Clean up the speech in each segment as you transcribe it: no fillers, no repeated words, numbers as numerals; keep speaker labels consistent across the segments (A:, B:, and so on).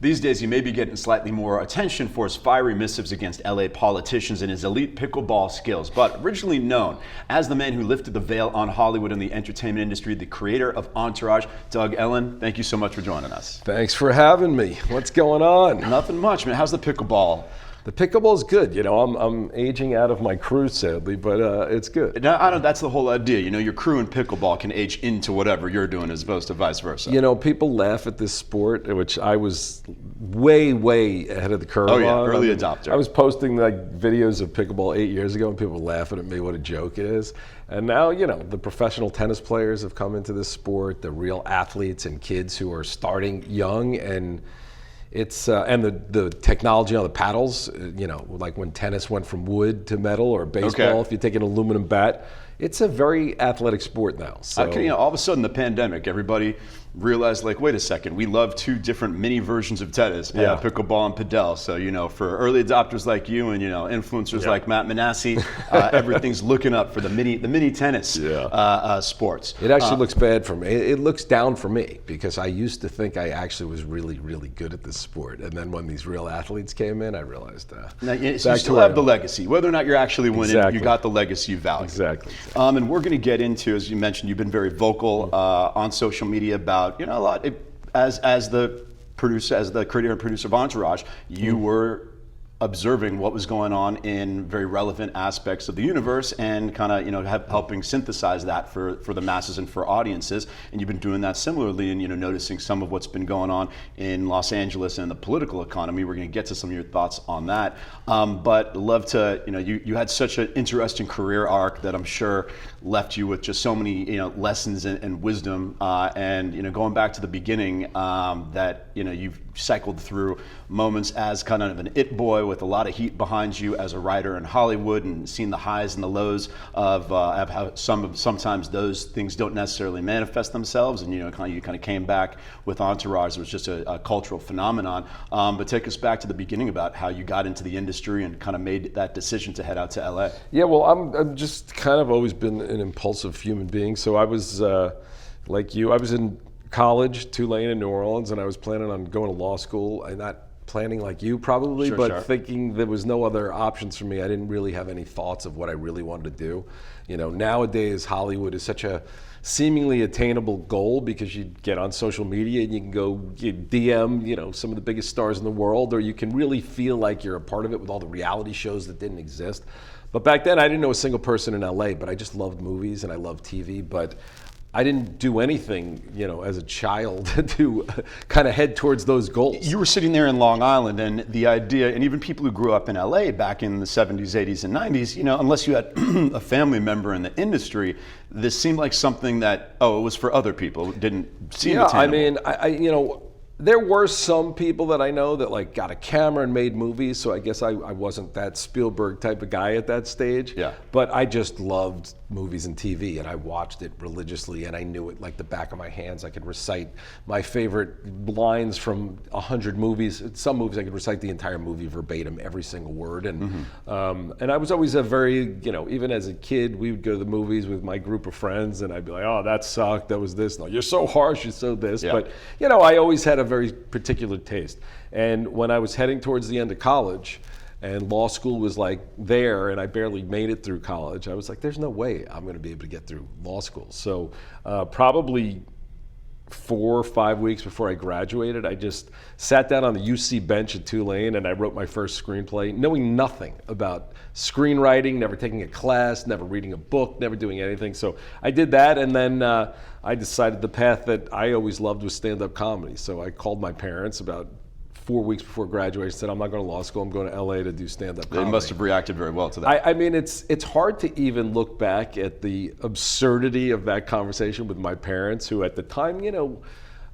A: These days, he may be getting slightly more attention for his fiery missives against LA politicians and his elite pickleball skills. But originally known as the man who lifted the veil on Hollywood and the entertainment industry, the creator of Entourage, Doug Ellin, thank you so much for joining us.
B: Thanks for having me. What's going on?
A: Nothing much, man. How's the pickleball?
B: The pickleball's good. You know, I'm aging out of my crew, sadly, but it's good.
A: Now, I don't, that's the whole idea. You know, your crew in pickleball can age into whatever you're doing as opposed to vice versa.
B: You know, people laugh at this sport, which I was way ahead of the curve on.
A: Early adopter.
B: I was posting like videos of pickleball 8 years ago, and people were laughing at me, what a joke it is. And now, you know, the professional tennis players have come into this sport, the real athletes and kids who are starting young, and it's and the technology on the paddles, you know, like when tennis went from wood to metal, or baseball, if you take an aluminum bat, it's a very athletic sport now. So
A: okay, you know, all of a sudden the pandemic, everybody realized, like, wait a second, we love two different mini versions of tennis, pickleball and padel. So, you know, for early adopters like you and, you know, influencers like Matt Manassi, everything's looking up for the mini tennis sports.
B: It actually looks bad for me. It looks down for me, because I used to think I actually was really good at this sport. And then when these real athletes came in, I realized
A: now, so you still have the legacy. Whether or not you're actually winning, you got the legacy value.
B: Exactly.
A: And we're going to get into, as you mentioned, you've been very vocal on social media about, you know, a lot, as the producer, as the creator and producer of Entourage, you were observing what was going on in very relevant aspects of the universe and kind of, you know, helping synthesize that for the masses and for audiences. And you've been doing that similarly, and, you know, noticing some of what's been going on in Los Angeles and the political economy. We're going to get to some of your thoughts on that. But love to, you know, you had such an interesting career arc that I'm sure left you with just so many, you know, lessons and wisdom. And, you know, going back to the beginning, that, you know, you've cycled through moments as kind of an it boy with a lot of heat behind you as a writer in Hollywood, and seen the highs and the lows of how sometimes those things don't necessarily manifest themselves. And, you know, you kind of came back with Entourage. It was just a cultural phenomenon. But take us back to the beginning about how you got into the industry and kind of made that decision to head out to LA.
B: Yeah, well, I'm just kind of always been an impulsive human being. So I was like you. I was in college, Tulane in New Orleans, and I was planning on going to law school. And not planning like you probably, but thinking there was no other options for me. I didn't really have any thoughts of what I really wanted to do. You know, nowadays Hollywood is such a seemingly attainable goal, because you get on social media and you can go DM, you know, some of the biggest stars in the world, or you can really feel like you're a part of it with all the reality shows that didn't exist. But back then I didn't know a single person in LA, but I just loved movies and I loved TV. But I didn't do anything, you know, as a child to kind of head towards those goals.
A: You were sitting there in Long Island, and the idea, and even people who grew up in LA back in the 70s, 80s, and 90s, you know, unless you had a family member in the industry, this seemed like something that, it was for other people. It didn't seem attainable.
B: I mean, I you know, there were some people that I know that like got a camera and made movies, so I guess I wasn't that Spielberg type of guy at that stage.
A: Yeah.
B: But I just loved movies and TV, and I watched it religiously, and I knew it like the back of my hands. I could recite my favorite lines from 100 movies. Some movies I could recite the entire movie verbatim, every single word. And and I was always a very, you know, even as a kid, we would go to the movies with my group of friends, and I'd be like, oh, that sucked, that was this. No, you're so harsh, you're so this. Yeah. But, you know, I always had a very particular taste. And when I was heading towards the end of college, and law school was like there, and I barely made it through college, I was like, there's no way I'm going to be able to get through law school. So probably 4 or 5 weeks before I graduated, I just sat down on the UC bench at Tulane, and I wrote my first screenplay, knowing nothing about screenwriting, never taking a class, never reading a book, never doing anything. So I did that, and then I decided the path that I always loved was stand-up comedy. So I called my parents about 4 weeks before graduation, said, I'm not going to law school, I'm going to LA to do stand-up comedy.
A: They must have reacted very well to that.
B: I mean, it's hard to even look back at the absurdity of that conversation with my parents, who at the time, you know,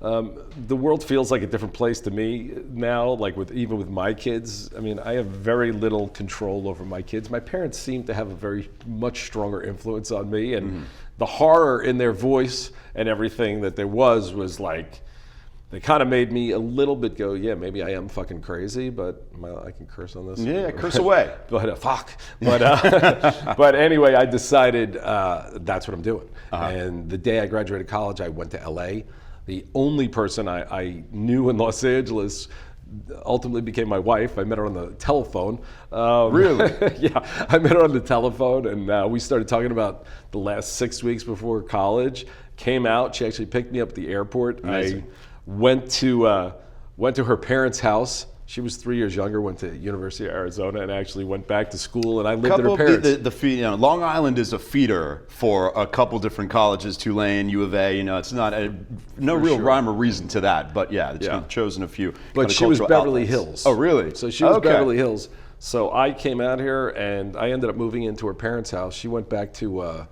B: the world feels like a different place to me now, like even with my kids. I mean, I have very little control over my kids. My parents seem to have a very much stronger influence on me, and the horror in their voice and everything that there was like, they kind of made me a little bit go, yeah, maybe I am fucking crazy, but I can curse on this.
A: Yeah, curse away.
B: But fuck. But anyway, I decided that's what I'm doing. And the day I graduated college, I went to LA. The only person I knew in Los Angeles ultimately became my wife. I met her on the telephone.
A: Really?
B: Yeah, I met her on the telephone, and we started talking about the last 6 weeks before college. Came out. She actually picked me up at the airport.
A: Amazing.
B: I went to her parents' house. She was 3 years younger, went to University of Arizona, and actually went back to school, and I lived at her parents'.
A: Long Island is a feeder for a couple different colleges, Tulane, U of A. It's not no real rhyme or reason to that, but yeah, it's kind of chosen a few.
B: But she was Beverly Hills.
A: Oh, really?
B: So she was Beverly Hills. So I came out here, and I ended up moving into her parents' house. She went back to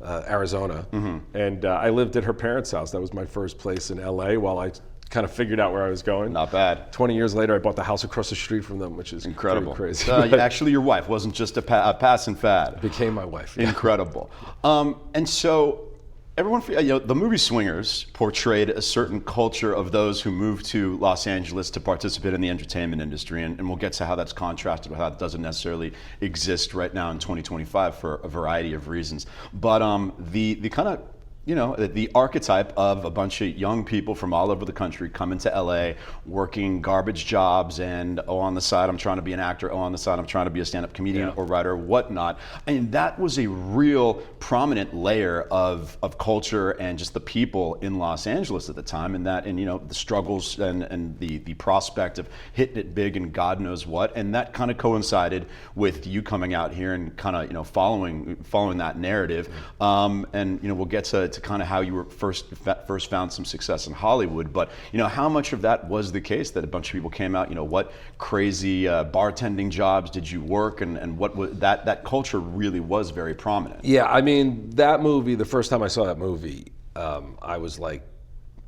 B: Arizona, and I lived at her parents' house. That was my first place in LA while I kind of figured out where I was going.
A: Not bad.
B: 20 years later, I bought the house across the street from them, which is
A: incredible.
B: Crazy.
A: Actually, your wife wasn't just a passing fad.
B: Became my wife.
A: Incredible. And so, everyone, the movie Swingers portrayed a certain culture of those who moved to Los Angeles to participate in the entertainment industry, and we'll get to how that's contrasted with how it doesn't necessarily exist right now in 2025 for a variety of reasons. But the kind of the archetype of a bunch of young people from all over the country coming to LA, working garbage jobs, and on the side I'm trying to be an actor, on the side I'm trying to be a stand-up comedian or writer, or whatnot. I mean, that was a real prominent layer of culture and just the people in Los Angeles at the time, and the struggles and the prospect of hitting it big and God knows what, and that kind of coincided with you coming out here and kind of following that narrative, and we'll get to kind of how you were first found some success in Hollywood, but how much of that was the case that a bunch of people came out? What crazy bartending jobs did you work, and what was that culture really was very prominent.
B: Yeah, I mean, that movie, the first time I saw that movie, I was like,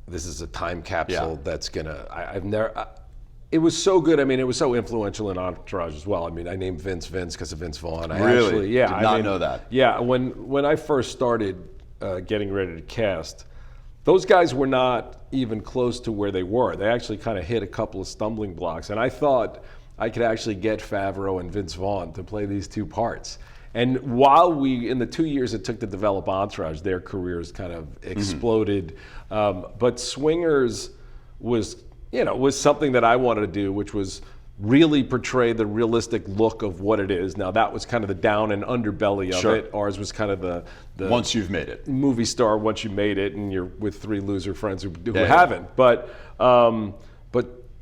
B: this is a time capsule that's gonna. I've never. It was so good. I mean, it was so influential in Entourage as well. I mean, I named Vince because of Vince Vaughn.
A: Really? Did not know that.
B: Yeah, when I first started getting ready to cast, those guys were not even close to where they were. They actually kind of hit a couple of stumbling blocks, and I thought I could actually get Favreau and Vince Vaughn to play these two parts. And while in the 2 years it took to develop Entourage, their careers kind of exploded. But Swingers was something that I wanted to do, which was really portray the realistic look of what it is. Now that was kind of the down and underbelly of it. Ours was kind of the
A: once you've made it,
B: movie star once you made it, and you're with three loser friends who haven't. But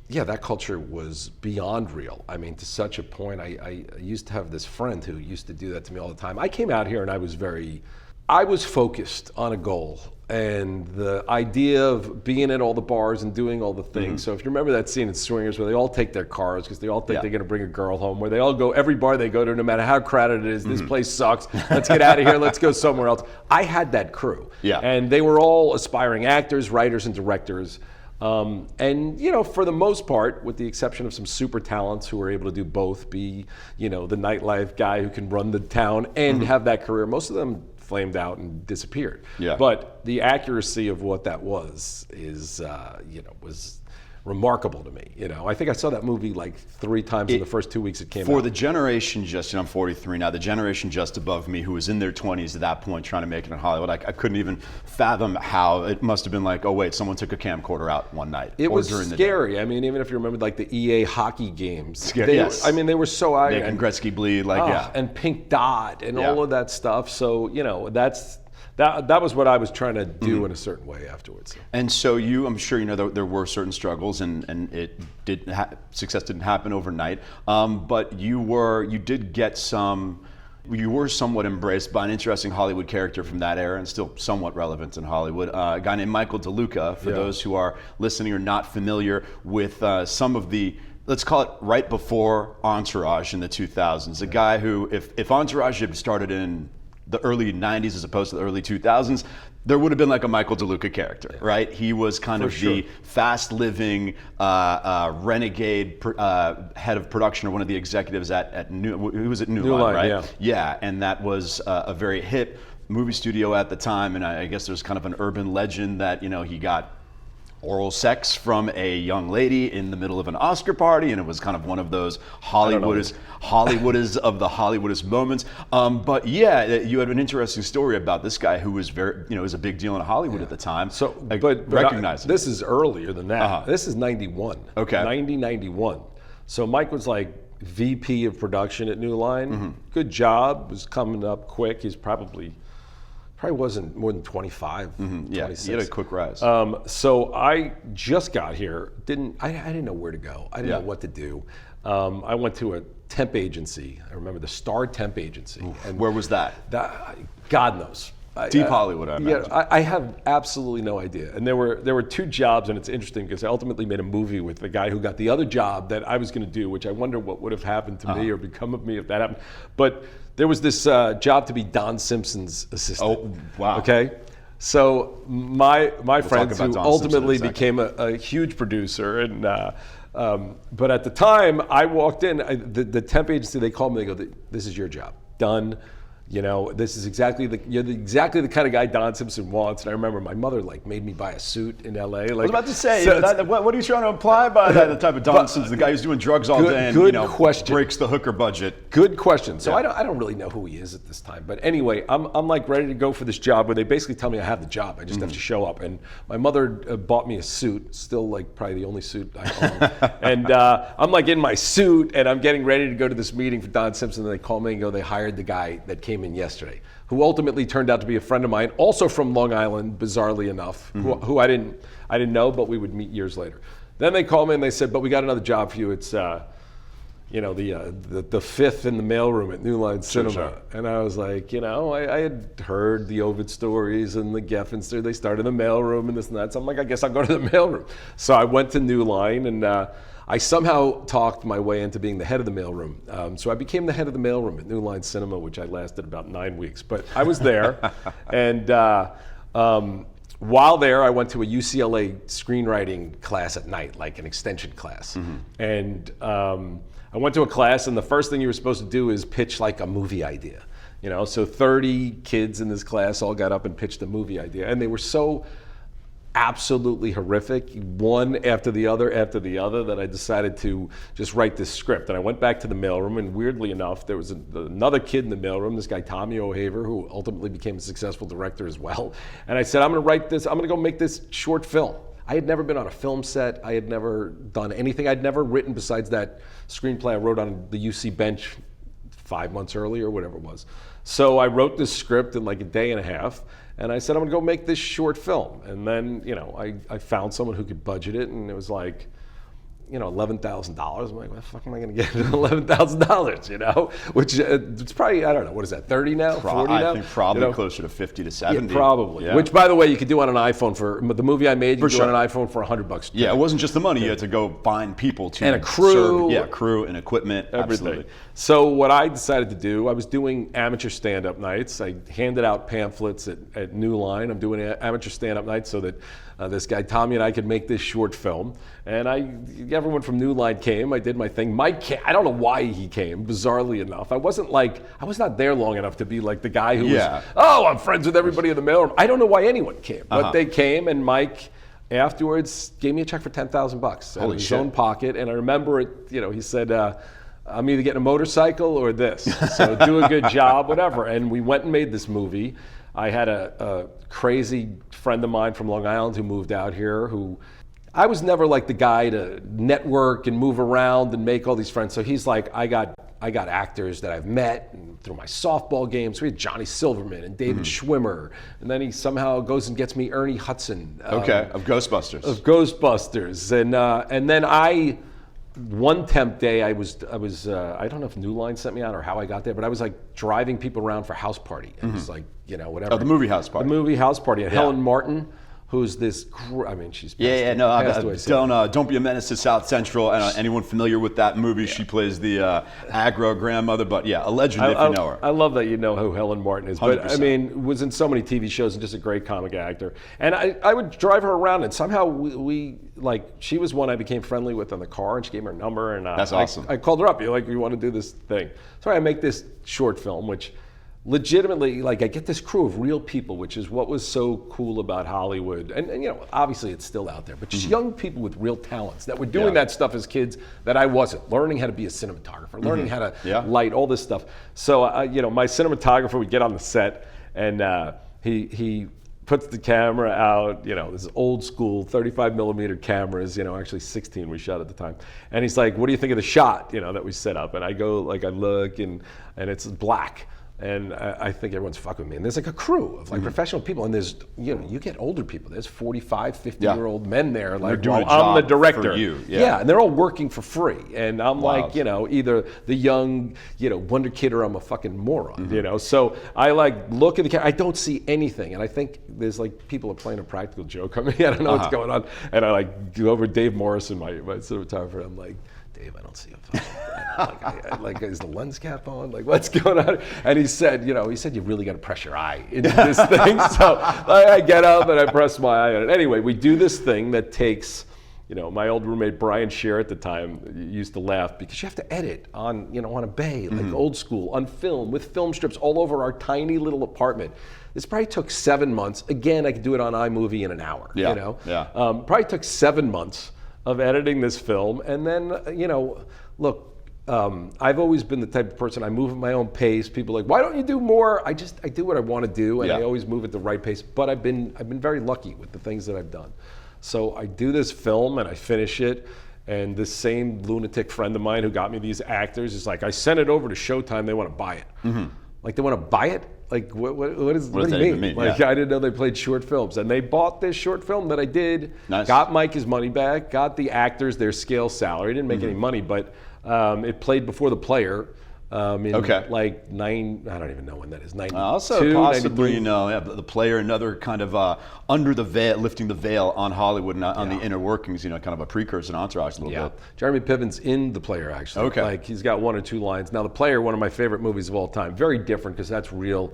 B: yeah, that culture was beyond real. I mean, to such a point. I used to have this friend who used to do that to me all the time. I came out here and I was focused on a goal. And the idea of being at all the bars and doing all the things. So if you remember that scene in Swingers where they all take their cars because they all think they're going to bring a girl home, where they all go, every bar they go to, no matter how crowded it is, this place sucks, let's get out of here, let's go somewhere else. I had that crew. Yeah. And they were all aspiring actors, writers, and directors. And for the most part, with the exception of some super talents who are able to do both, be the nightlife guy who can run the town and have that career, most of them flamed out and disappeared. Yeah. But the accuracy of what that was was remarkable to me. I think I saw that movie like 3 times in the first 2 weeks it came out.
A: For the generation I'm 43 now, the generation just above me who was in their 20s at that point trying to make it in Hollywood, I couldn't even fathom how it must have been like, oh wait, someone took a camcorder out one night.
B: It was scary. I mean, even if you remember like the EA hockey games.
A: Scary,
B: I mean, they were so...
A: And Gretzky bleed, and
B: Pink Dot and all of that stuff. So, that was what I was trying to do in a certain way afterwards.
A: And so I'm sure there were certain struggles, and success didn't happen overnight. But you were somewhat embraced by an interesting Hollywood character from that era, and still somewhat relevant in Hollywood. A guy named Michael DeLuca. For those who are listening or not familiar with some of the, let's call it right before Entourage in the 2000s. A guy who, if Entourage had started in the early 90s as opposed to the early 2000s, there would have been like a Michael DeLuca character, right? He was kind of the fast-living, renegade head of production, or one of the executives at New Line, right? Yeah, and that was a very hip movie studio at the time, and I guess there's kind of an urban legend that he got oral sex from a young lady in the middle of an Oscar party, and it was kind of one of those Hollywoodist of the Hollywoodist moments. But yeah, you had an interesting story about this guy who was was a big deal in Hollywood at the time.
B: So,
A: recognizing
B: this is earlier than that. This is 91.
A: Okay.
B: 91. So Mike was like VP of production at New Line. Good job. Was coming up quick. He's probably wasn't more than 25.
A: Yeah,
B: 26.
A: he had a quick rise.
B: So I just got here. I didn't know where to go. I didn't know what to do. I went to a temp agency. I remember the Star Temp Agency.
A: And where was that?
B: God knows.
A: Deep Hollywood, I imagine.
B: Yeah, I have absolutely no idea. And there were two jobs, and it's interesting because I ultimately made a movie with the guy who got the other job that I was going to do, which I wonder what would have happened to me or become of me if that happened. But there was this job to be Don Simpson's assistant.
A: Oh, wow.
B: Okay. So my friends who ultimately
A: Simpson
B: became a huge producer, and but at the time I walked in, the temp agency, they called me, they go, "This is your job, done. This is exactly the kind of guy Don Simpson wants." And I remember my mother made me buy a suit in LA.
A: I was about to say, what are you trying to imply by that? The type of Don Simpson, the guy who's doing drugs all day and
B: question.
A: Breaks the hooker budget.
B: Good question. So I don't really know who he is at this time. But anyway, I'm ready to go for this job where they basically tell me I have the job. I just have to show up. And my mother bought me a suit, still probably the only suit I own. And I'm in my suit and I'm getting ready to go to this meeting for Don Simpson. And they call me and go, they hired the guy that came in yesterday, who ultimately turned out to be a friend of mine, also from Long Island, bizarrely enough, who I didn't know, but we would meet years later. Then they called me and they said, "But we got another job for you. It's the fifth in the mailroom at New Line Cinema."
A: Sure.
B: And I was like, I had heard the Ovid stories and the Geffen story. They started in the mailroom and this and that. So I'm like, I guess I'll go to the mailroom. So I went to New Line and I somehow talked my way into being the head of the mailroom. So I became the head of the mailroom at New Line Cinema, which I lasted about 9 weeks. But I was there. And while there, I went to a UCLA screenwriting class at night, like an extension class. And I went to a class, and the first thing you were supposed to do is pitch a movie idea. So 30 kids in this class all got up and pitched a movie idea. And they were so absolutely horrific, one after the other, that I decided to just write this script. And I went back to the mailroom, and weirdly enough, there was another kid in the mailroom, this guy Tommy O'Haver, who ultimately became a successful director as well. And I said, I'm going to go make this short film. I had never been on a film set. I had never done anything. I'd never written besides that screenplay I wrote on the UC bench 5 months earlier, whatever it was. So I wrote this script in a day and a half. And I said, I'm going to go make this short film. And then, I found someone who could budget it, and it was $11,000. I'm like, what the fuck am I going to get $11,000, Which it's probably, I don't know, what is that, 30 now, 40 now?
A: I think probably closer to 50 to 70.
B: Yeah, probably. Yeah. Which, by the way, you could do on an iPhone the movie I made, you could do on an iPhone for $100.
A: Yeah, it wasn't just the money. You had to go find people to
B: and a crew.
A: Serve, crew and equipment.
B: Everything.
A: Absolutely.
B: So what I decided to do, I was doing amateur stand-up nights. I handed out pamphlets at New Line. I'm doing amateur stand-up nights so that this guy Tommy and I could make this short film. And everyone from New Line came. I did my thing. Mike came. I don't know why he came, bizarrely enough. I was not there long enough to be like the guy who was, I'm friends with everybody in the mailroom. I don't know why anyone came, but they came, and Mike afterwards gave me a check for $10,000 out of his own pocket. And I remember it, he said, I'm either getting a motorcycle or this. So do a good job, whatever. And we went and made this movie. I had a crazy friend of mine from Long Island who moved out here who, I was never the guy to network and move around and make all these friends. So he's like, I got actors that I've met and through my softball games. We had Johnny Silverman and David Schwimmer. And then he somehow goes and gets me Ernie Hudson.
A: Of Ghostbusters.
B: And then one temp day, I don't know if New Line sent me out or how I got there, but I was driving people around for House Party. And it was whatever.
A: Oh, the movie House Party.
B: The movie House Party. And Helen Martin, who's this, she's
A: Don't Be a Menace to South Central. And anyone familiar with that movie, she plays the aggro grandmother, but a legend if you know her.
B: I love that you know who Helen Martin is.
A: 100%.
B: But was in so many TV shows and just a great comic actor. And I would drive her around, and somehow we she was one I became friendly with in the car, and she gave me her number, and
A: that's awesome.
B: I called her up. You want to do this thing? So I make this short film, which legitimately, like, I get this crew of real people, which is what was so cool about Hollywood. And you know, obviously it's still out there, but just young people with real talents that were doing that stuff as kids that I wasn't. Learning how to be a cinematographer, learning how to light, all this stuff. So, you know, my cinematographer would get on the set, and he puts the camera out, you know, this old school 35 millimeter cameras, you know, actually 16 we shot at the time. And he's like, what do you think of the shot, you know, that we set up? And I go, like, I look, and it's black. And I think everyone's fucking with me. And there's like a crew of like professional people. And there's, you know, you get older people. There's 45, 50-year-old men there. Like,
A: doing a
B: I'm the
A: job
B: director.
A: for you.
B: Yeah, and they're all working for free. And I'm like, you know, either the young, you know, wonder kid, or I'm a fucking moron, you know? So I like look at the camera. I don't see anything. And I think there's like people are playing a practical joke on me. I don't know what's going on. And I like go over to Dave Morrison, my cinematographer. I'm like, Dave, I don't see a fucking thing. Like, is the lens cap on? Like, what's going on? And he said, you really got to press your eye into this thing. So I get up and I press my eye on it. Anyway, we do this thing that takes, you know, my old roommate Brian Scher at the time used to laugh because you have to edit on, you know, on a bay, like old school, on film, with film strips all over our tiny little apartment. This probably took 7 months. Again, I could do it on iMovie in an hour, you know? Probably took 7 months of editing this film. And then, you know, look, I've always been the type of person, I move at my own pace. People are like, why don't you do more? I do what I want to do, and I always move at the right pace. But I've been very lucky with the things that I've done. So I do this film and I finish it. And this same lunatic friend of mine who got me these actors is like, I sent it over to Showtime, they want to buy it. Like, they want to buy it? Like, what do you mean? Like, I didn't know they played short films. And they bought this short film that I did, got Mike his money back, got the actors their scale salary, didn't make any money, but it played before The Player. Like I don't even know when that is, 92,
A: also possibly,
B: 93.
A: you know, The Player, another kind of under the veil, lifting the veil on Hollywood and on the inner workings, you know, kind of a precursor to Entourage a little bit.
B: Jeremy Piven's in The Player, actually. Like, he's got 1 or 2 lines. Now, The Player, one of my favorite movies of all time. Very different because that's real.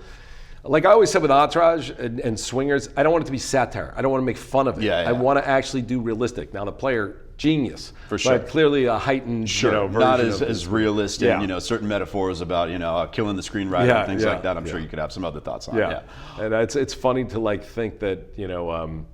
B: Like I always said with Entourage and Swingers, I don't want it to be satire. I don't want to make fun of it. I want to actually do realistic. Now, The Player, genius.
A: For sure.
B: But clearly a heightened, you know, version
A: not
B: of
A: as realistic, you know, certain metaphors about, you know, killing the screenwriter and things like that. I'm sure you could have some other thoughts on.
B: And it's funny to like think that, you know,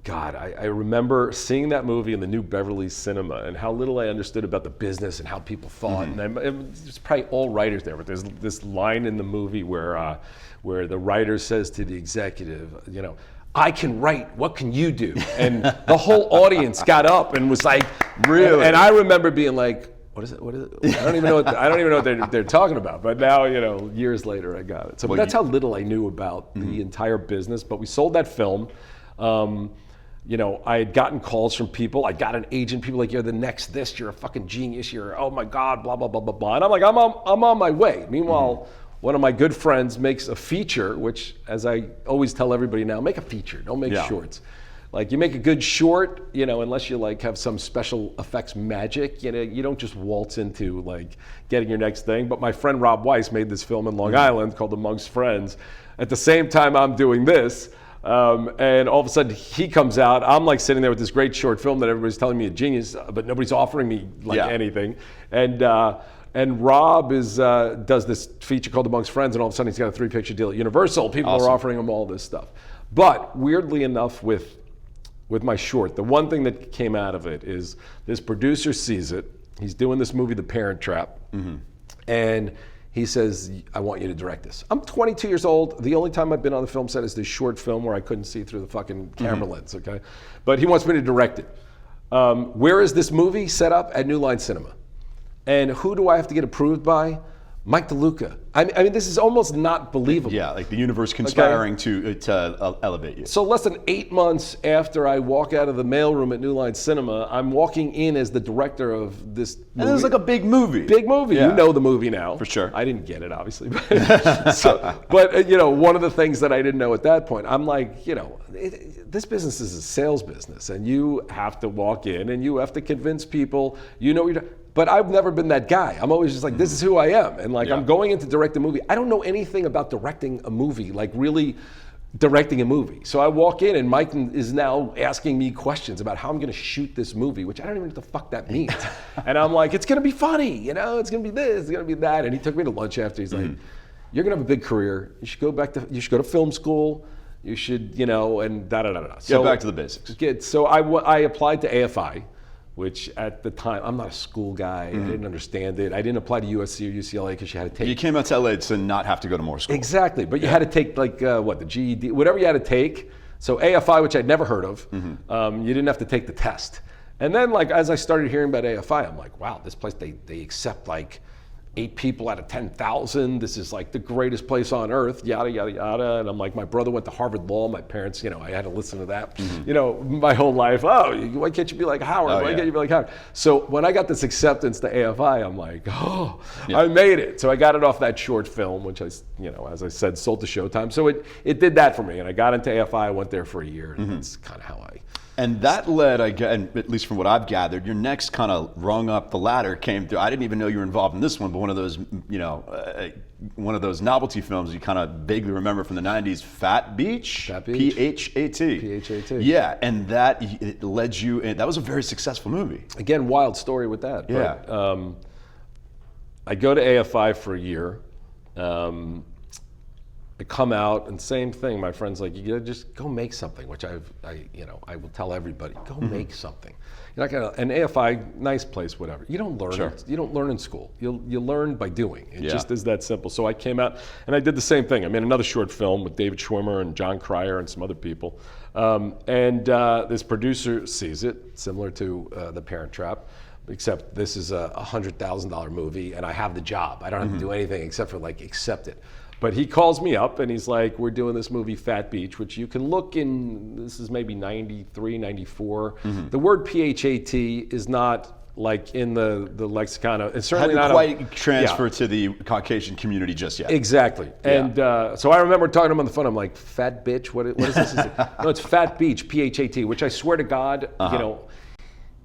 B: God, I remember seeing that movie in the New Beverly Cinema and how little I understood about the business and how people thought. And it's probably all writers there, but there's this line in the movie where the writer says to the executive, you know, I can write, what can you do? And the whole audience got up and was like, really? And I remember being like, what is it? I don't even know what they're talking about. But now, you know, years later, I got it. So that's how little I knew about the entire business. But we sold that film. You know, I had gotten calls from people. I got an agent. People like, you're the next this. You're a fucking genius. You're, oh my God, blah blah blah blah blah. And I'm like, I'm on my way. Meanwhile, one of my good friends makes a feature, which, as I always tell everybody now, make a feature. Don't make shorts. Like, you make a good short, you know, unless you like have some special effects magic, you know, you don't just waltz into like getting your next thing. But my friend Rob Weiss made this film in Long Island called Amongst Friends. At the same time I'm doing this, and all of a sudden he comes out. I'm like sitting there with this great short film that everybody's telling me a genius, but nobody's offering me like anything. And Rob does this feature called Amongst Friends, and all of a sudden he's got a 3-picture deal at Universal. People are offering him all this stuff. But weirdly enough, with my short, the one thing that came out of it is this producer sees it. He's doing this movie, The Parent Trap, and he says, I want you to direct this. I'm 22 years old. The only time I've been on the film set is this short film where I couldn't see through the fucking camera lens, okay? But he wants me to direct it. Where is this movie set up? At New Line Cinema. And who do I have to get approved by? Mike DeLuca. I mean, this is almost not believable.
A: Yeah, like the universe conspiring to elevate you.
B: So less than 8 months after I walk out of the mailroom at New Line Cinema, I'm walking in as the director of this movie.
A: And it was like a big movie.
B: Big movie. Yeah. You know the movie now.
A: For sure.
B: I didn't get it, obviously. But you know, one of the things that I didn't know at that point, I'm like, you know, this business is a sales business, and you have to walk in and you have to convince people, you know, but I've never been that guy. I'm always just like, this is who I am. And like, I'm going in to direct a movie. I don't know anything about directing a movie, like really directing a movie. So I walk in and Mike is now asking me questions about how I'm gonna shoot this movie, which I don't even know what the fuck that means. And I'm like, it's gonna be funny, you know, it's gonna be this, it's gonna be that. And he took me to lunch after, he's like, you're gonna have a big career. You should go to film school. You should, and da-da-da-da.
A: Get back to the basics.
B: So I applied to AFI, which at the time, I'm not a school guy. I didn't understand it. I didn't apply to USC or UCLA because you had to take.
A: You came out to LA to not have to go to more school.
B: Exactly, but you had to take the GED, whatever you had to take. So AFI, which I'd never heard of, you didn't have to take the test. And then as I started hearing about AFI, I'm like, wow, this place, they accept 8 people out of 10,000. This is the greatest place on earth, yada, yada, yada. And I'm like, my brother went to Harvard Law. My parents, I had to listen to that, my whole life. Oh, why can't you be like Howard? Why can't you be like Howard? So when I got this acceptance to AFI, I'm like, I made it. So I got it off that short film, which I, as I said, sold to Showtime. So it did that for me. And I got into AFI, I went there for a year. And that's kind of how I...
A: And that led, and at least from what I've gathered, your next kind of rung up the ladder came through. I didn't even know you were involved in this one, but one of those, one of those novelty films you kind of vaguely remember from the 90s, Fat Beach?
B: Fat Beach.
A: P-H-A-T.
B: P-H-A-T.
A: Yeah, and it led you, and that was a very successful movie.
B: Again, wild story with that.
A: Yeah.
B: But, I go to AFI for a year. I come out and same thing. My friend's like, you gotta just go make something, which I will tell everybody, go make something. You're not gonna, and AFI, nice place, whatever. You don't learn.
A: Sure.
B: You don't learn in school. You learn by doing. It
A: Yeah.
B: just is that simple. So I came out and I did the same thing. I made another short film with David Schwimmer and John Cryer and some other people. This producer sees it, similar to The Parent Trap. Except this is a $100,000 movie and I have the job. I don't have to do anything except for accept it. But he calls me up and he's like, we're doing this movie Fat Beach, which you can look in, this is maybe 93, 94. The word P-H-A-T is not in the lexicon. It's certainly
A: Hadn't
B: not
A: quite transferred to the Caucasian community just yet.
B: Exactly. And so I remember talking to him on the phone. I'm like, Fat Bitch? What is this? He's like, no, it's Fat Beach, P-H-A-T, which I swear to God,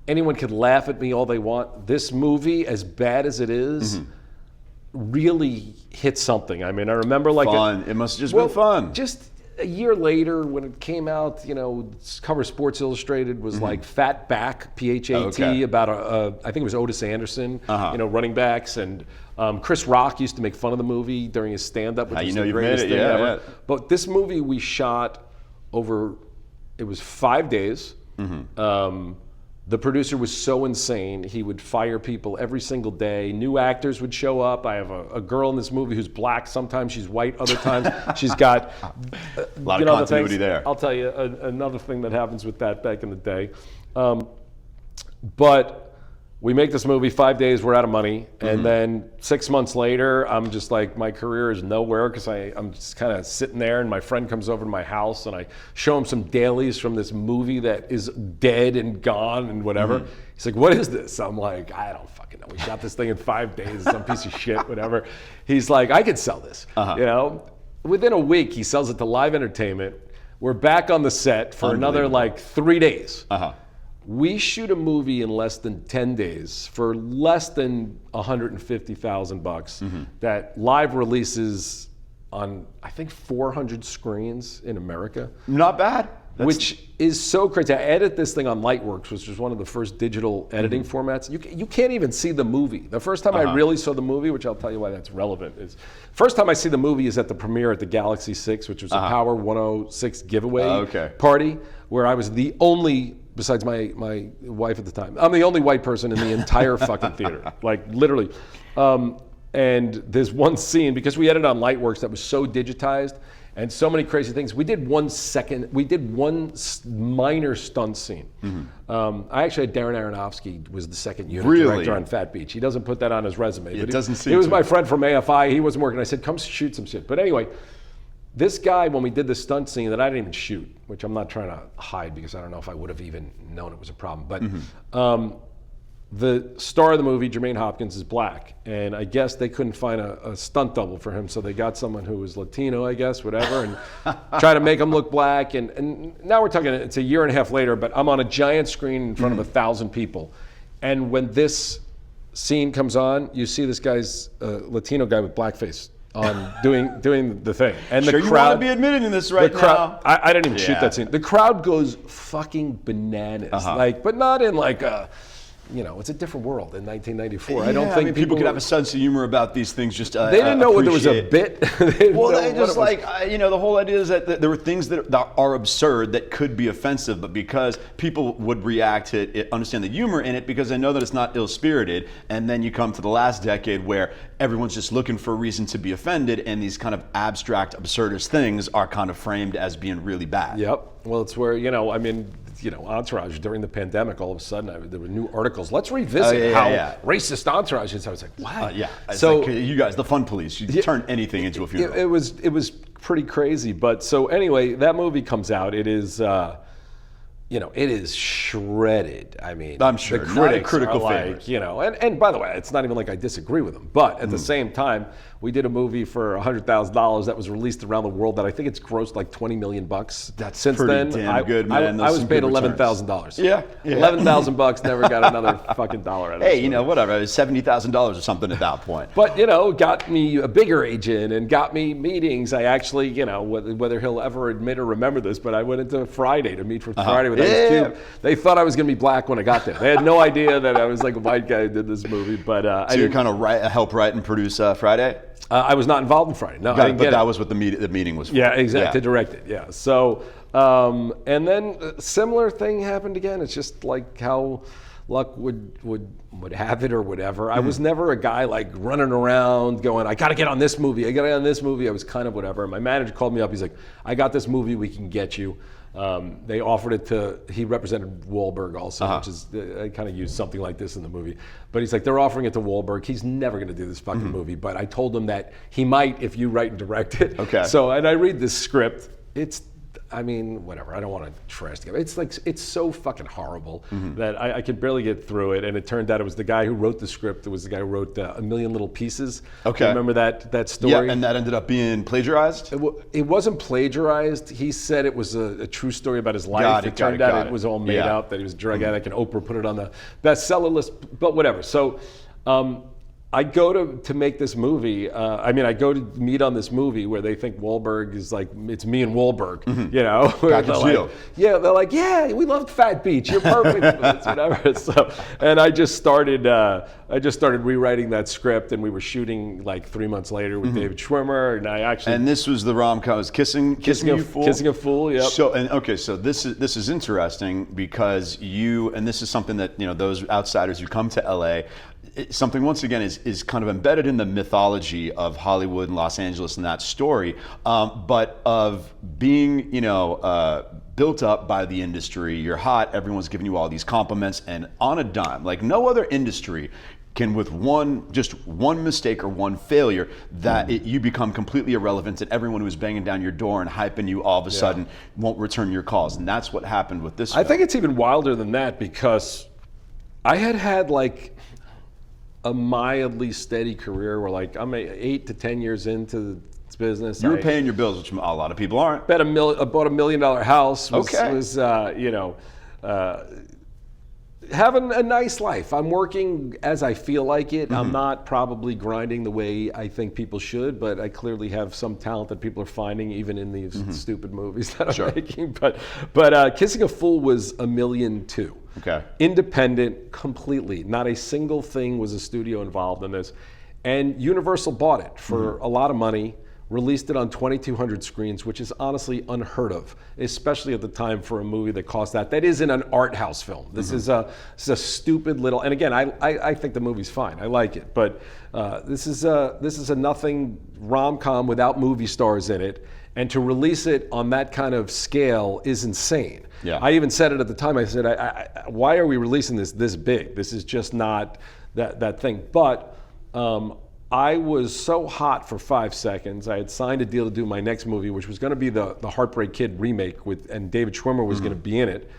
B: anyone could laugh at me all they want. This movie, as bad as it is, really hit something. I mean, I remember
A: fun. It must have just been fun.
B: Just a year later, when it came out, cover Sports Illustrated was Fat Back, P-H-A-T, about I think it was Otis Anderson, running backs, and Chris Rock used to make fun of the movie during his stand-up, which was the greatest thing ever. Yeah. But this movie we shot over, it was 5 days. The producer was so insane, he would fire people every single day. New actors would show up. I have a girl in this movie who's black. Sometimes she's white, other times she's got
A: a lot of continuity there.
B: I'll tell you another thing that happens with that back in the day. But we make this movie, 5 days, we're out of money. And then 6 months later, I'm just like, my career is nowhere because I'm just kind of sitting there and my friend comes over to my house and I show him some dailies from this movie that is dead and gone and whatever. He's like, what is this? I'm like, I don't fucking know. We shot this thing in 5 days, some piece of shit, whatever. He's like, I could sell this. Within a week, he sells it to Live Entertainment. We're back on the set for another 3 days. We shoot a movie in less than 10 days for less than $150,000 that Live releases on, I think, 400 screens in America.
A: Not bad.
B: Which is so crazy. I edit this thing on Lightworks, which was one of the first digital editing formats. You can't even see the movie. The first time I really saw the movie, which I'll tell you why that's relevant, is first time I see the movie is at the premiere at the Galaxy 6, which was a Power 106 giveaway party, where I was the only, besides my wife at the time, I'm the only white person in the entire fucking theater, literally. And there's one scene, because we edited on Lightworks that was so digitized, and so many crazy things. We did one minor stunt scene. I actually had Darren Aronofsky was the second unit director on Fat Beach. He doesn't put that on his resume.
A: It doesn't seem
B: He was my friend from AFI. He wasn't working. I said, come shoot some shit. But anyway, this guy, when we did the stunt scene that I didn't even shoot, which I'm not trying to hide because I don't know if I would have even known it was a problem, but the star of the movie, Jermaine Hopkins, is black, and I guess they couldn't find a stunt double for him, so they got someone who was Latino, I guess, whatever, and try to make him look black. And now we're talking, it's a year and a half later, but I'm on a giant screen in front of 1,000 people. And when this scene comes on, you see this guy's Latino guy with blackface on doing the thing. And the crowd,
A: you want to be admitting this right now?
B: I didn't even shoot that scene. The crowd goes fucking bananas, but not in like a, it's a different world in 1994. I don't think
A: I mean, people could have a sense of humor about these things. Just
B: they didn't know whether there was a bit. They
A: just the whole idea is that there were things that are absurd that could be offensive, but because people would react to it, understand the humor in it because they know that it's not ill-spirited, and then you come to the last decade where everyone's just looking for a reason to be offended, and these kind of abstract, absurdist things are kind of framed as being really bad.
B: Yep. Well, it's where Entourage during the pandemic, all of a sudden there were new articles. Let's revisit how racist Entourage is. I was like, wow.
A: So like, you guys, the fun police, you turn anything into a funeral.
B: It was pretty crazy. But so anyway, that movie comes out. It is. It is shredded. I mean,
A: I'm sure
B: the critics
A: critical
B: are like, and by the way, it's not even like I disagree with them. But at the same time, we did a movie for $100,000 that was released around the world that I think it's grossed like $20 million.
A: That's
B: since
A: pretty
B: then.
A: Damn good, man.
B: I was paid $11,000.
A: Yeah.
B: $11,000, never got another fucking dollar out of it.
A: Hey, whatever. It was $70,000 or something at that point.
B: But got me a bigger agent and got me meetings. I actually, whether he'll ever admit or remember this, but I went into Friday to meet for Friday with Ice Cube. They thought I was going to be black when I got there. They had no idea that I was like a white guy who did this movie. But
A: so you kind of help write and produce Friday?
B: I was not involved in Friday. No, I didn't
A: but that was what the meeting was for.
B: Yeah, exactly. To direct it. Yeah. So, and then a similar thing happened again. It's just like how luck would have it or whatever. I was never a guy like running around going, I got to get on this movie. I was kind of whatever. My manager called me up. He's like, I got this movie. We can get you. They offered it to, he represented Wahlberg also, which is, I kind of used something like this in the movie. But he's like, they're offering it to Wahlberg. He's never going to do this fucking movie. But I told him that he might if you write and direct it.
A: Okay.
B: So, and I read this script. Whatever. I don't want to trash the guy. It's like, it's so fucking horrible that I could barely get through it. And it turned out it was the guy who wrote the script. It was the guy who wrote A Million Little Pieces.
A: Okay.
B: Remember that story?
A: Yeah, and that ended up being plagiarized?
B: It wasn't plagiarized. He said it was a true story about his life. It turned out it was all made up, that he was a drug addict, and Oprah put it on the bestseller list, but whatever. So I go to make this movie. I go to meet on this movie where they think Wahlberg is like, it's me and Wahlberg, They're like, yeah, we loved Fat Beach. You're perfect. It's whatever. So, and I just started rewriting that script, and we were shooting like 3 months later with David Schwimmer, and I actually.
A: And this was the rom-com, was Kissing a Fool.
B: Kissing a Fool. Yep.
A: So this is interesting because and this is something that those outsiders who come to LA. Something once again is kind of embedded in the mythology of Hollywood and Los Angeles and that story, but of being built up by the industry. You're hot, everyone's giving you all these compliments, and on a dime, like no other industry can, with one mistake or one failure, that you become completely irrelevant, and everyone who's banging down your door and hyping you all of a sudden won't return your calls. And that's what happened with this film.
B: I think it's even wilder than that, because I had like a mildly steady career where like I'm 8 to 10 years into this business.
A: You were paying your bills, which a lot of people aren't.
B: Bought $1 million house. Having a nice life. I'm working as I feel like it. I'm not probably grinding the way I think people should, but I clearly have some talent that people are finding even in these stupid movies that I'm making. But Kissing a Fool was $1.2 million.
A: Okay.
B: Independent, completely. Not a single thing was a studio involved in this. And Universal bought it for a lot of money, released it on 2,200 screens, which is honestly unheard of, especially at the time for a movie that cost that. That isn't an art house film. This is a stupid little, and again, I think the movie's fine. I like it, but this is a nothing rom-com without movie stars in it. And to release it on that kind of scale is insane.
A: Yeah.
B: I even said it at the time. I said, why are we releasing this big? This is just not that thing. But I was so hot for 5 seconds. I had signed a deal to do my next movie, which was going to be the Heartbreak Kid remake and David Schwimmer was going to be in it.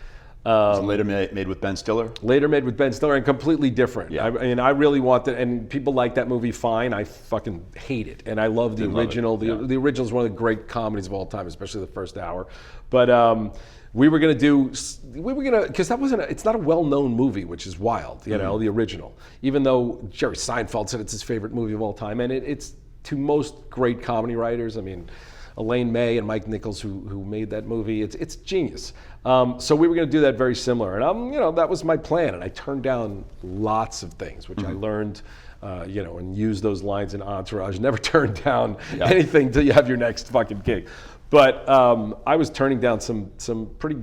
A: Later made with Ben Stiller?
B: Later made with Ben Stiller, and completely different. Yeah. I really wanted, and people like that movie fine. I fucking hate it. And I love the original. The original is one of the great comedies of all time, especially the first hour. But we were going to because it's not a well-known movie, which is wild, the original. Even though Jerry Seinfeld said it's his favorite movie of all time, and it's to most great comedy writers. I mean, Elaine May and Mike Nichols who made that movie. It's genius. So we were going to do that very similar, and that was my plan. And I turned down lots of things, which I learned. And use those lines in Entourage. Never turn down anything till you have your next fucking gig. But I was turning down some pretty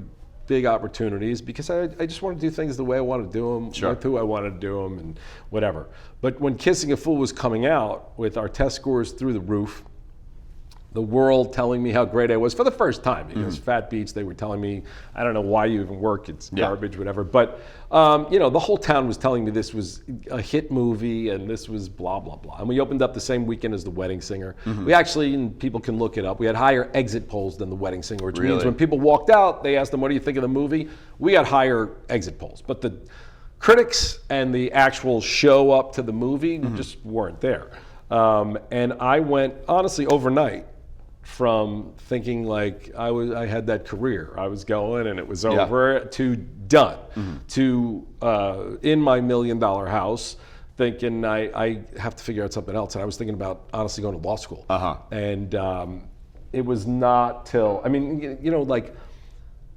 B: big opportunities because I just wanted to do things the way I wanted to do them, with who I wanted to do them, and whatever. But when Kissing a Fool was coming out with our test scores through the roof, the world telling me how great I was for the first time, because Fat Beach, they were telling me, I don't know why you even work, it's garbage, whatever. But, the whole town was telling me this was a hit movie and this was blah, blah, blah. And we opened up the same weekend as The Wedding Singer. We actually, and people can look it up, we had higher exit polls than The Wedding Singer, which means when people walked out, they asked them, what do you think of the movie? We had higher exit polls. But the critics and the actual show up to the movie just weren't there. And I went, honestly, overnight, from thinking like I had that career, I was going and it was over, to done, to in my $1 million house, thinking I have to figure out something else. And I was thinking about honestly going to law school. And it was not till, like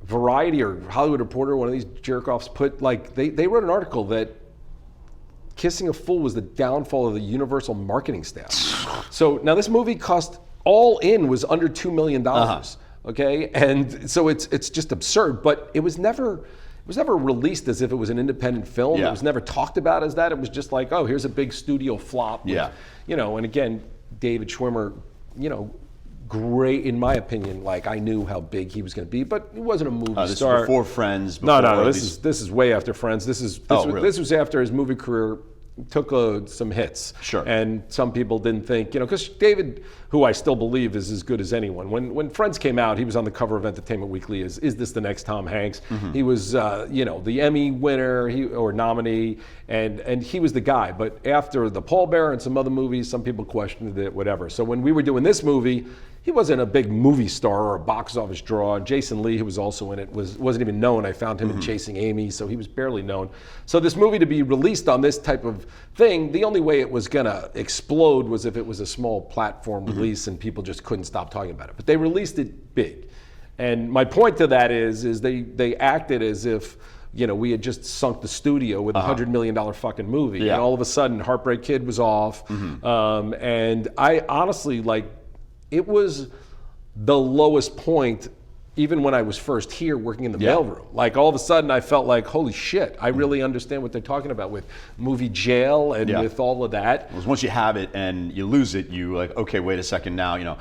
B: Variety or Hollywood Reporter, one of these jerk-offs put, like, they wrote an article that Kissing a Fool was the downfall of the Universal marketing staff. So now this movie cost, all in, was under $2 million, okay? And so it's just absurd, but it was never released as if it was an independent film. It was never talked about as that. It was just like, oh, here's a big studio flop. With, and again, David Schwimmer, great, in my opinion. Like, I knew how big he was going to be, but he wasn't a movie star.
A: This was before Friends.
B: No. This is way after Friends. This was after his movie career took some hits. And some people didn't think, because David, who I still believe is as good as anyone. When Friends came out, he was on the cover of Entertainment Weekly as, is this the next Tom Hanks? He was, the Emmy winner or nominee, and he was the guy. But after The Pallbearer and some other movies, some people questioned it, whatever. So when we were doing this movie, he wasn't a big movie star or a box office draw. And Jason Lee, who was also in it, wasn't even known. I found him in Chasing Amy, so he was barely known. So this movie to be released on this type of thing, the only way it was gonna explode was if it was a small platform release and people just couldn't stop talking about it. But they released it big. And my point to that is they acted as if, we had just sunk the studio with a $100 million fucking movie. And all of a sudden, Heartbreak Kid was off. And I honestly, it was the lowest point, even when I was first here working in the mailroom. Like, all of a sudden I felt like, holy shit, I really understand what they're talking about with movie jail and with all of that.
A: Because once you have it and you lose it, you like, okay, wait a second now,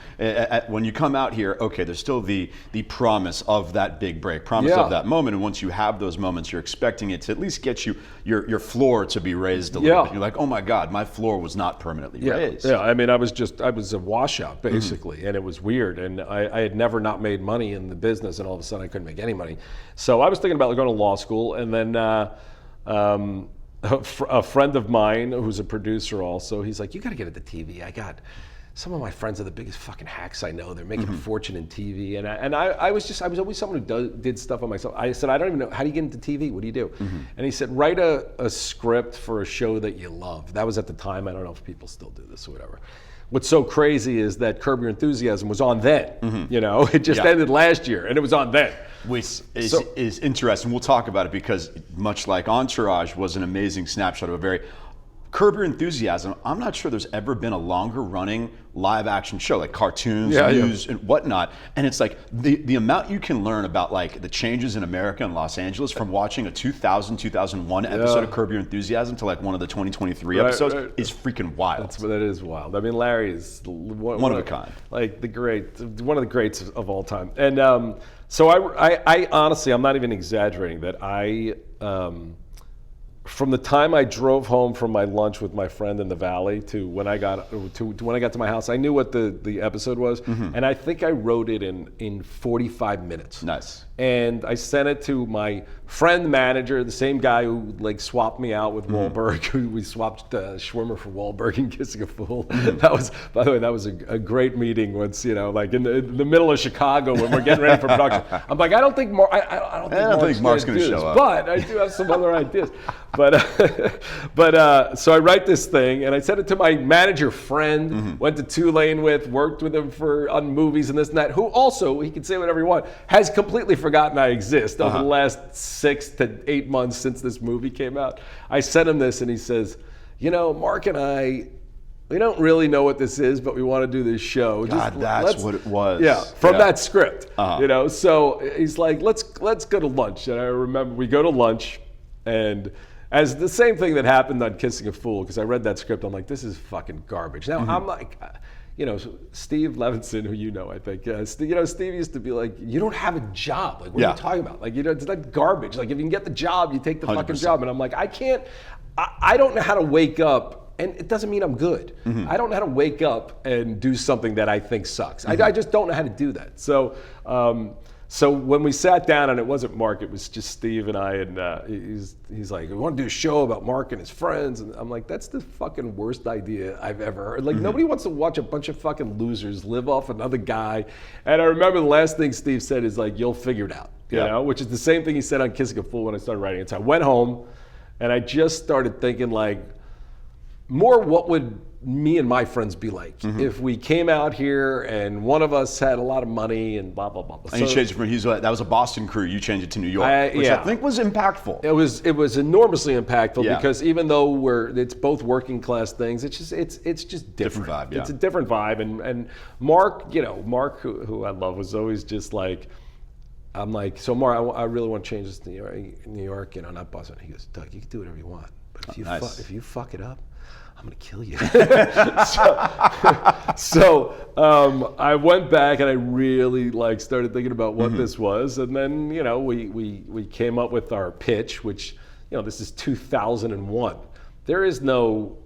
A: when you come out here, okay, there's still the promise of that big break, promise of that moment. And once you have those moments, you're expecting it to at least get you your floor to be raised a little bit. You're like, oh my God, my floor was not permanently raised.
B: I was a washout basically, and it was weird. And I had never not made money in the business, and all of a sudden I couldn't make any money. So I was thinking about going to law school, and then a friend of mine who's a producer also, he's like, you got to get into TV. I got some of my friends are the biggest fucking hacks I know. They're making a fortune in TV, and I was always someone who did stuff on myself. I said, I don't even know, how do you get into TV? What do you do? And he said, write a script for a show that you love. That was at the time. I don't know if people still do this or whatever. What's so crazy is that Curb Your Enthusiasm was on then. It just ended last year, and it was on then.
A: Which is interesting. We'll talk about it because, much like Entourage was an amazing snapshot of a very Curb Your Enthusiasm, I'm not sure there's ever been a longer running live action show, like cartoons, news, and whatnot. And it's like the amount you can learn about like the changes in America and Los Angeles from watching a 2001 episode of Curb Your Enthusiasm to like one of the 2023 episodes is freaking wild.
B: That is wild. I mean, Larry is
A: one of a kind.
B: Like one of the greats of all time. And so I honestly, I'm not even exaggerating that from the time I drove home from my lunch with my friend in the valley to when I got to my house, I knew what the episode was, and I think I wrote it in 45 minutes.
A: Nice.
B: And I sent it to my friend manager, the same guy who like swapped me out with Wahlberg. We swapped Schwimmer for Wahlberg in Kissing a Fool. That was, by the way, that was a great meeting once, like in the middle of Chicago when we're getting ready for production. I'm like, I don't think Mark's going to show up,
A: but
B: I do have some other ideas. So I write this thing, and I sent it to my manager friend, went to Tulane with, worked with him on movies and this and that, who also, he can say whatever he wants, has completely forgotten I exist over the last 6 to 8 months since this movie came out. I sent him this, and he says, Mark and I, we don't really know what this is, but we want to do this show.
A: God, that's what it was.
B: Yeah, from that script. So he's like, let's go to lunch. And I remember we go to lunch, and as the same thing that happened on Kissing a Fool, because I read that script, I'm like, this is fucking garbage. Now I'm like, Steve Levinson, who I think, Steve used to be like, you don't have a job. Like, what are you talking about? Like, it's like garbage. Like, if you can get the job, you take the 100%. Fucking job. And I'm like, I don't know how to wake up. And it doesn't mean I'm good. I don't know how to wake up and do something that I think sucks. I just don't know how to do that. So when we sat down, and it wasn't Mark, it was just Steve and I, and he's like, we want to do a show about Mark and his friends. And I'm like, that's the fucking worst idea I've ever heard. Like, nobody wants to watch a bunch of fucking losers live off another guy. And I remember the last thing Steve said is like, you'll figure it out, you know, which is the same thing he said on Kissing a Fool when I started writing it. So I went home, and I just started thinking like, more what would me and my friends be like if we came out here and one of us had a lot of money and blah, blah, blah.
A: And you changed it from, that was a Boston crew, you changed it to New York, which I think was impactful.
B: It was enormously impactful because even though it's both working class things, it's just different.
A: Vibe,
B: It's a different vibe. And Mark, Mark, who I love, was always just like, I'm like, so Mark, I really want to change this to New York, not Boston. He goes, Doug, you can do whatever you want, but if you fuck it up, I'm gonna kill you. so I went back, and I really started thinking about what this was, and then we came up with our pitch, which this is 2001. There is no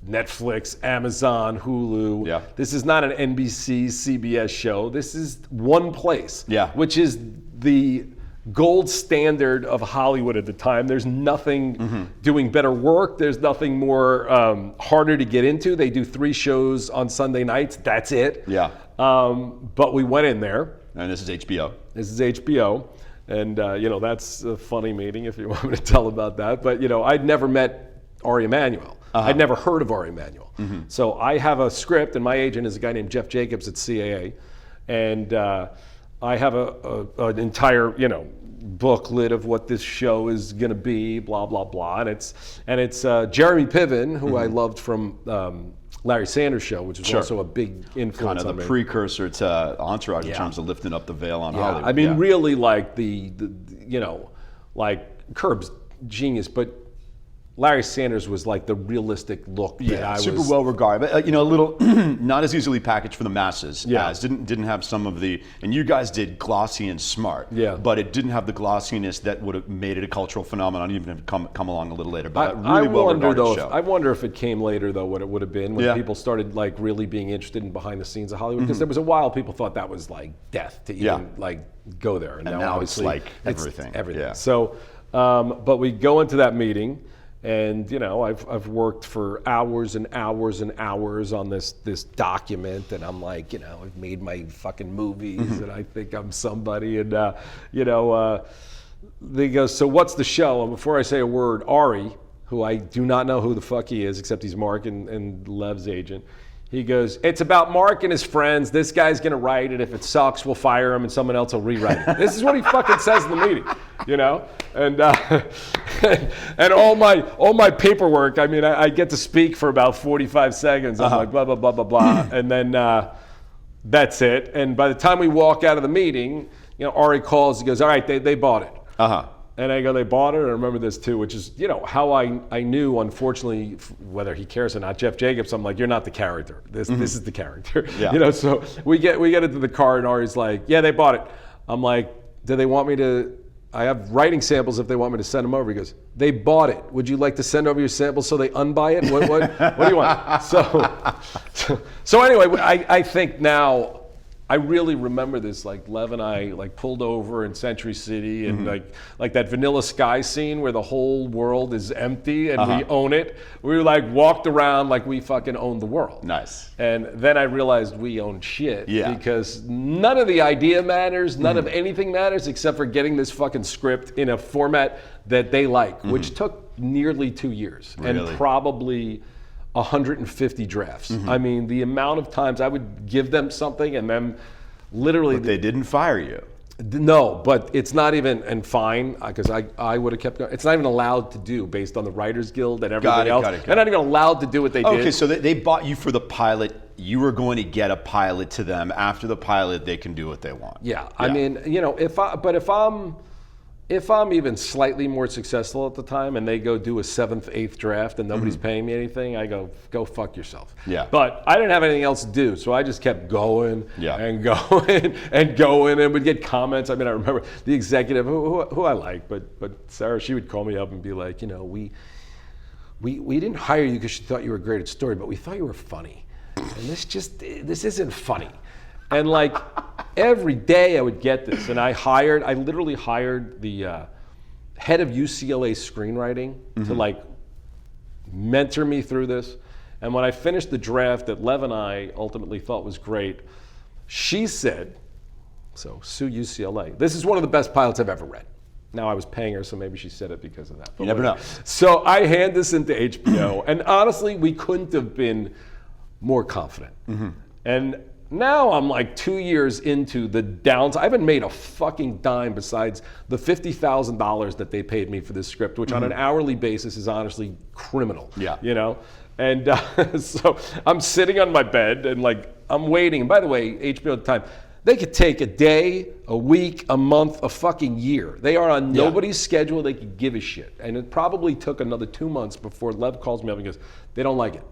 B: Netflix, Amazon, Hulu.
A: Yeah.
B: This is not an NBC, CBS show. This is one place.
A: Yeah.
B: Which is the gold standard of Hollywood at the time. There's nothing doing better work. There's nothing more harder to get into. They do 3 shows on Sunday nights. That's it.
A: Yeah.
B: But we went in there.
A: And this is HBO.
B: This is HBO. And, that's a funny meeting if you want me to tell about that. But, I'd never met Ari Emanuel. I'd never heard of Ari Emanuel. So I have a script, and my agent is a guy named Jeff Jacobs at CAA. And I have an entire, booklet of what this show is going to be, blah, blah, blah. And it's Jeremy Piven, who I loved from Larry Sanders Show, which was also a big influence
A: kind of
B: on
A: the
B: me.
A: precursor to Entourage in terms of lifting up the veil on Hollywood.
B: I mean, really like the like Curb's genius, but Larry Sanders was like the realistic look that I was.
A: Super well regarded, but a little not as easily packaged for the masses.
B: Yeah,
A: as didn't have some of the, and you guys did glossy and smart.
B: Yeah,
A: but it didn't have the glossiness that would have made it a cultural phenomenon, even if it come along a little later. But really well regarded show.
B: I wonder if it came later though, what it would have been when people started like really being interested in behind the scenes of Hollywood, because there was a while people thought that was like death to even like go there, and
A: now it's like everything.
B: Yeah. So, but we go into that meeting. And I've worked for hours and hours and hours on this document, and I'm like, I've made my fucking movies, and I think I'm somebody, and they go, so what's the show? And before I say a word, Ari, who I do not know who the fuck he is, except he's Mark and Lev's agent. He goes, it's about Mark and his friends. This guy's gonna write it. If it sucks, we'll fire him and someone else will rewrite it. This is what he fucking says in the meeting, And and all my paperwork. I mean, I get to speak for about 45 seconds. I'm like blah blah blah blah blah, and then that's it. And by the time we walk out of the meeting, Ari calls. He goes, all right, they bought it. And I go, they bought it. I remember this too, which is, how I knew, unfortunately, whether he cares or not, Jeff Jacobs, I'm like, you're not the character. This is the character. Yeah. So we get into the car, and Ari's like, yeah, they bought it. I'm like, do they want me to, I have writing samples if they want me to send them over. He goes, they bought it. Would you like to send over your samples so they unbuy it? What do you want? So anyway, I think now, I really remember this, like Lev and I like pulled over in Century City and like that Vanilla Sky scene where the whole world is empty and we own it. We like walked around like we fucking owned the world.
A: Nice.
B: And then I realized we owned shit because none of the idea matters, none of anything matters except for getting this fucking script in a format that they like, which took nearly 2 years and probably 150 drafts. I mean, the amount of times I would give them something and then literally...
A: But they didn't fire you.
B: No, but it's not even, and fine, because I would have kept going. It's not even allowed to do based on the Writers Guild and everything else. They're not even allowed to do what they did.
A: Okay, so they bought you for the pilot. You were going to get a pilot to them. After the pilot, they can do what they want.
B: Yeah. I mean, you know, if I'm even slightly more successful at the time and they go do a 7th, 8th draft and nobody's paying me anything, I go fuck yourself.
A: Yeah.
B: But I didn't have anything else to do, so I just kept going and going and going and would get comments. I mean, I remember the executive who I like, but Sarah, she would call me up and be like, you know, we didn't hire you because she thought you were great at story, but we thought you were funny. And this isn't funny. And like every day I would get this, and I literally hired the head of UCLA screenwriting to like mentor me through this. And when I finished the draft that Lev and I ultimately thought was great, she said, so sue UCLA. This is one of the best pilots I've ever read. Now I was paying her, so maybe she said it because of that.
A: You never know.
B: So I hand this into HBO, and honestly, we couldn't have been more confident. And now I'm like 2 years into the downs. I haven't made a fucking dime besides the $50,000 that they paid me for this script, which on an hourly basis is honestly criminal.
A: Yeah.
B: You know? And so I'm sitting on my bed and like I'm waiting. And by the way, HBO at the time, they could take a day, a week, a month, a fucking year. They are on nobody's schedule. They could give a shit. And it probably took another 2 months before Lev calls me up and goes, they don't like it.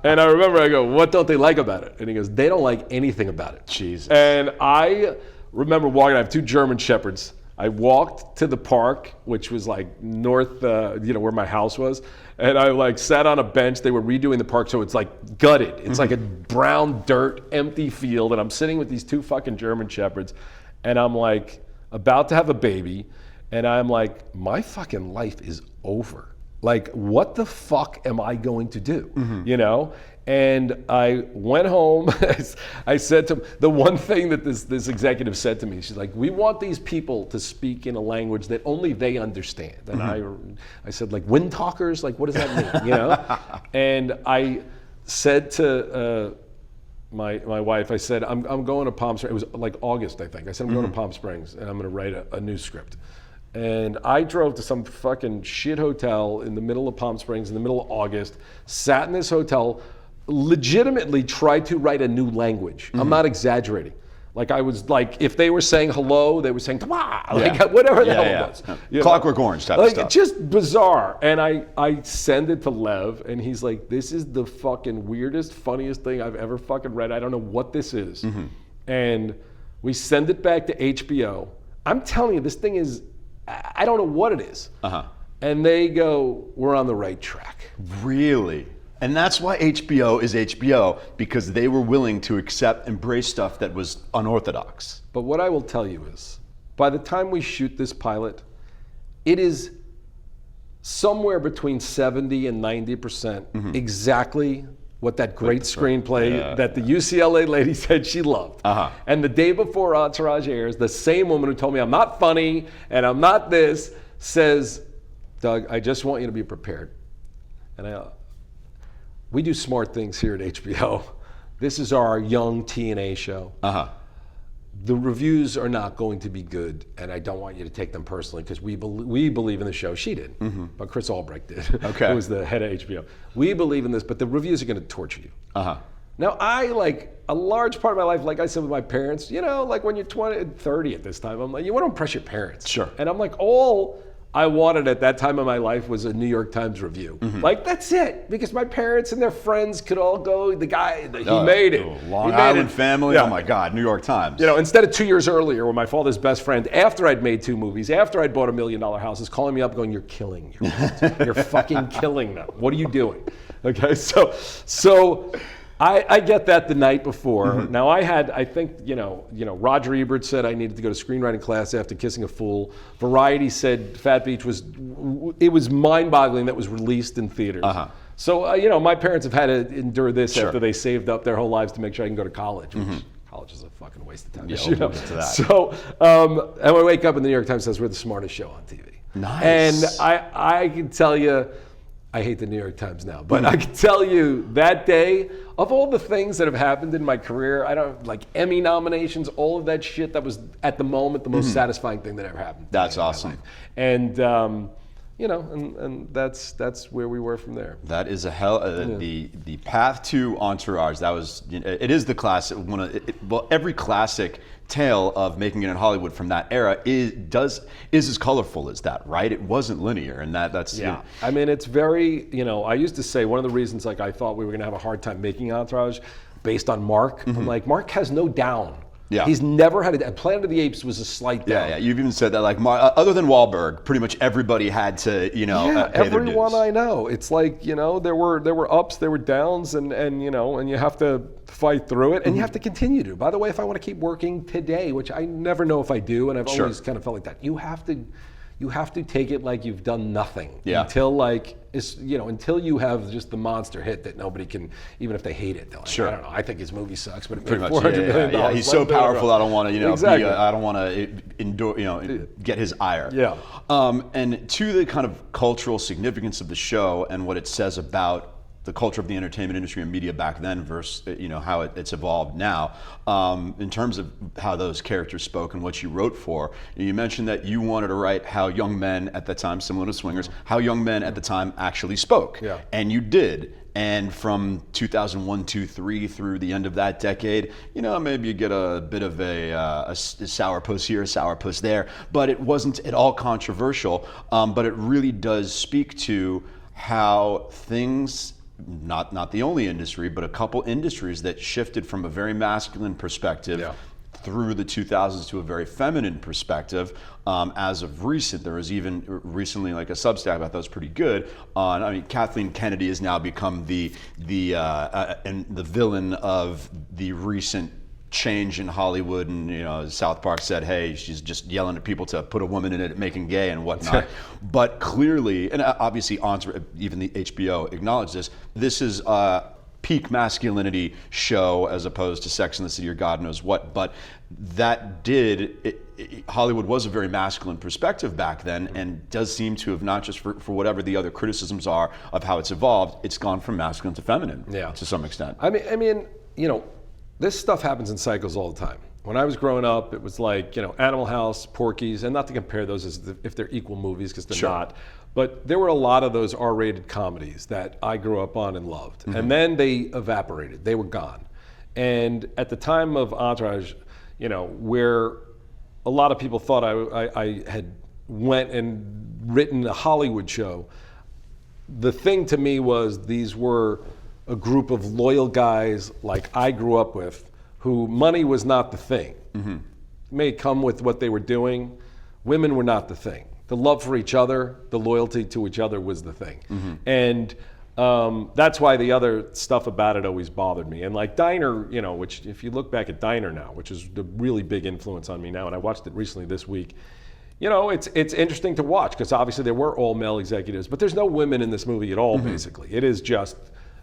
B: And I remember I go, what don't they like about it? And he goes, they don't like anything about it.
A: Jesus.
B: And I remember walking, I have 2 German Shepherds. I walked to the park, which was like north, where my house was. And I like sat on a bench. They were redoing the park, so it's like gutted. It's like a brown dirt, empty field. And I'm sitting with these 2 fucking German Shepherds. And I'm like about to have a baby. And I'm like, my fucking life is over. Like, what the fuck am I going to do? You know? And I went home. I said to him, the one thing that this executive said to me, she's like, we want these people to speak in a language that only they understand. And I said, like, wind talkers? Like, what does that mean? You know? And I said to my wife, I said, I'm going to Palm Springs. It was like August, I think. I said, I'm going to Palm Springs, and I'm going to write a new script. And I drove to some fucking shit hotel in the middle of Palm Springs in the middle of August, sat in this hotel, legitimately tried to write a new language. I'm not exaggerating. Like I was like, if they were saying hello, they were saying, like whatever the hell it was. You
A: Clockwork Orange type of stuff.
B: Just bizarre. And I send it to Lev, and he's like, this is the fucking weirdest, funniest thing I've ever fucking read. I don't know what this is. And we send it back to HBO. I'm telling you, this thing is, I don't know what it is. And they go, we're on the right track.
A: Really? And that's why HBO is HBO, because they were willing to embrace stuff that was unorthodox.
B: But what I will tell you is, by the time we shoot this pilot, it is somewhere between 70 and 90% exactly what that great screenplay that the UCLA lady said she loved. And the day before Entourage airs, the same woman who told me I'm not funny and I'm not this says, Doug, I just want you to be prepared. And we do smart things here at HBO. This is our young TNA show. The reviews are not going to be good, and I don't want you to take them personally because we believe in the show. She did, but Chris Albrecht did. Who was the head of HBO. We believe in this, but the reviews are going to torture you. Now, I, like, a large part of my life, like I said with my parents, you know, like when you're 20, 30 at this time, I'm like, you want to impress your parents.
A: Sure.
B: And I'm like, all I wanted at that time of my life was a New York Times review. Like, that's it. Because my parents and their friends could all go, he made it.
A: Long Island family, oh my God, New York Times.
B: You know, instead of 2 years earlier when my father's best friend, after I'd made 2 movies, after I'd bought $1 million house, is calling me up going, you're killing your kids. You're fucking killing them. What are you doing? Okay, so I get that the night before. Now I think, Roger Ebert said I needed to go to screenwriting class after Kissing a Fool. Variety said Fat Beach was mind-boggling that was released in theaters. So, my parents have had to endure this after they saved up their whole lives to make sure I can go to college, which college is a fucking waste of time.
A: Yeah, we'll get to that.
B: So, and I wake up and the New York Times says we're the smartest show on TV.
A: Nice.
B: And I can tell you, I hate the New York Times now, but I can tell you that day, of all the things that have happened in my career, I don't like Emmy nominations, all of that shit, that was at the moment the most satisfying thing that ever happened.
A: That's awesome.
B: And and that's where we were from there.
A: That is the path to Entourage. It is the classic every classic tale of making it in Hollywood from that era is as colorful as that, right? It wasn't linear, and that's
B: I mean, it's very, I used to say one of the reasons I thought we were going to have a hard time making Entourage based on Mark. I'm like, Mark has no down.
A: Yeah.
B: He's never had a Planet of the Apes was a slight down.
A: Yeah. You've even said that, like, other than Wahlberg, pretty much everybody had to, pay
B: everyone
A: their dues.
B: I know. It's like, there were ups, there were downs, and you have to fight through it, and you have to continue to. By the way, if I want to keep working today, which I never know if I do, and I've always kind of felt like that, you have to take it like you've done nothing until until you have just the monster hit that nobody can, even if they hate it. They're like, I don't know. I think his movie sucks, but it made $400 million.
A: Yeah, he's so powerful. I don't want to,
B: exactly.
A: I don't want to endure, get his ire.
B: Yeah.
A: And to the kind of cultural significance of the show and what it says about the culture of the entertainment industry and media back then versus how it's evolved now, in terms of how those characters spoke and what you wrote for. You mentioned that you wanted to write how young men at the time, similar to Swingers, how young men at the time actually spoke.
B: Yeah.
A: And you did. And from 2001, 2, 3 through the end of that decade, maybe you get a bit of a sourpuss here, a sourpuss there, but it wasn't at all controversial. But it really does speak to how things, not the only industry, but a couple industries that shifted from a very masculine perspective through the 2000s to a very feminine perspective. As of recent, there was even recently like a Substack I thought was pretty good on. Kathleen Kennedy has now become the villain of the recent change in Hollywood, and South Park said, hey, she's just yelling at people to put a woman in it, making gay and whatnot. But clearly, and obviously even the HBO acknowledged this is a peak masculinity show as opposed to Sex and the City or God knows what. But that Hollywood was a very masculine perspective back then, and does seem to have, not just for whatever the other criticisms are of how it's evolved, it's gone from masculine to feminine to some extent.
B: I mean, this stuff happens in cycles all the time. When I was growing up, it was like, Animal House, Porky's, and not to compare those as if they're equal movies, because they're not. But there were a lot of those R-rated comedies that I grew up on and loved. And then they evaporated. They were gone. And at the time of Entourage, where a lot of people thought I had went and written a Hollywood show, the thing to me was these were a group of loyal guys like I grew up with, who money was not the thing. It may come with what they were doing. Women were not the thing. The love for each other, the loyalty to each other was the thing. And that's why the other stuff about it always bothered me. And like Diner, which if you look back at Diner now, which is the really big influence on me now, and I watched it recently this week, it's interesting to watch, because obviously there were all male executives, but there's no women in this movie at all, basically. It is just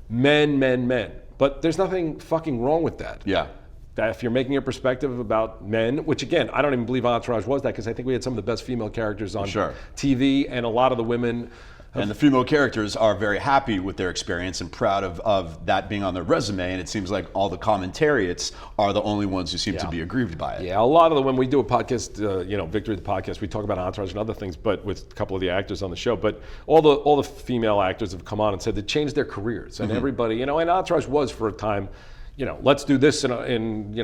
B: men. But there's nothing fucking wrong with that.
A: Yeah.
B: That if you're making a perspective about men, which again, I don't even believe Entourage was that, because I think we had some of the best female characters on TV, and a lot of the women.
A: And the female characters are very happy with their experience and proud of that being on their resume, and it seems like all the commentariats are the only ones who seem to be aggrieved by it.
B: Yeah, a lot of when we do a podcast, Victory the podcast, we talk about Entourage and other things, but with a couple of the actors on the show. But all the female actors have come on and said they changed their careers, and everybody, and Entourage was for a time, let's do this in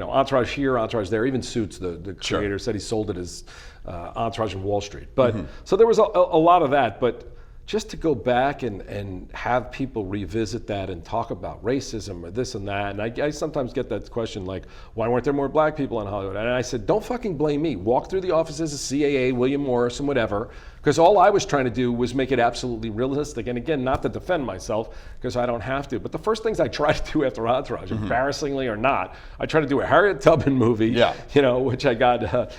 B: Entourage here, Entourage there. Even Suits, the creator, said he sold it as Entourage in Wall Street. But so there was a lot of that, but just to go back and have people revisit that and talk about racism or this and that. And I sometimes get that question like, why weren't there more black people in Hollywood? And I said, don't fucking blame me. Walk through the offices of CAA, William Morris, and whatever, because all I was trying to do was make it absolutely realistic. And again, not to defend myself, because I don't have to. But the first things I try to do after Entourage, embarrassingly or not, I try to do a Harriet Tubman movie, which I got,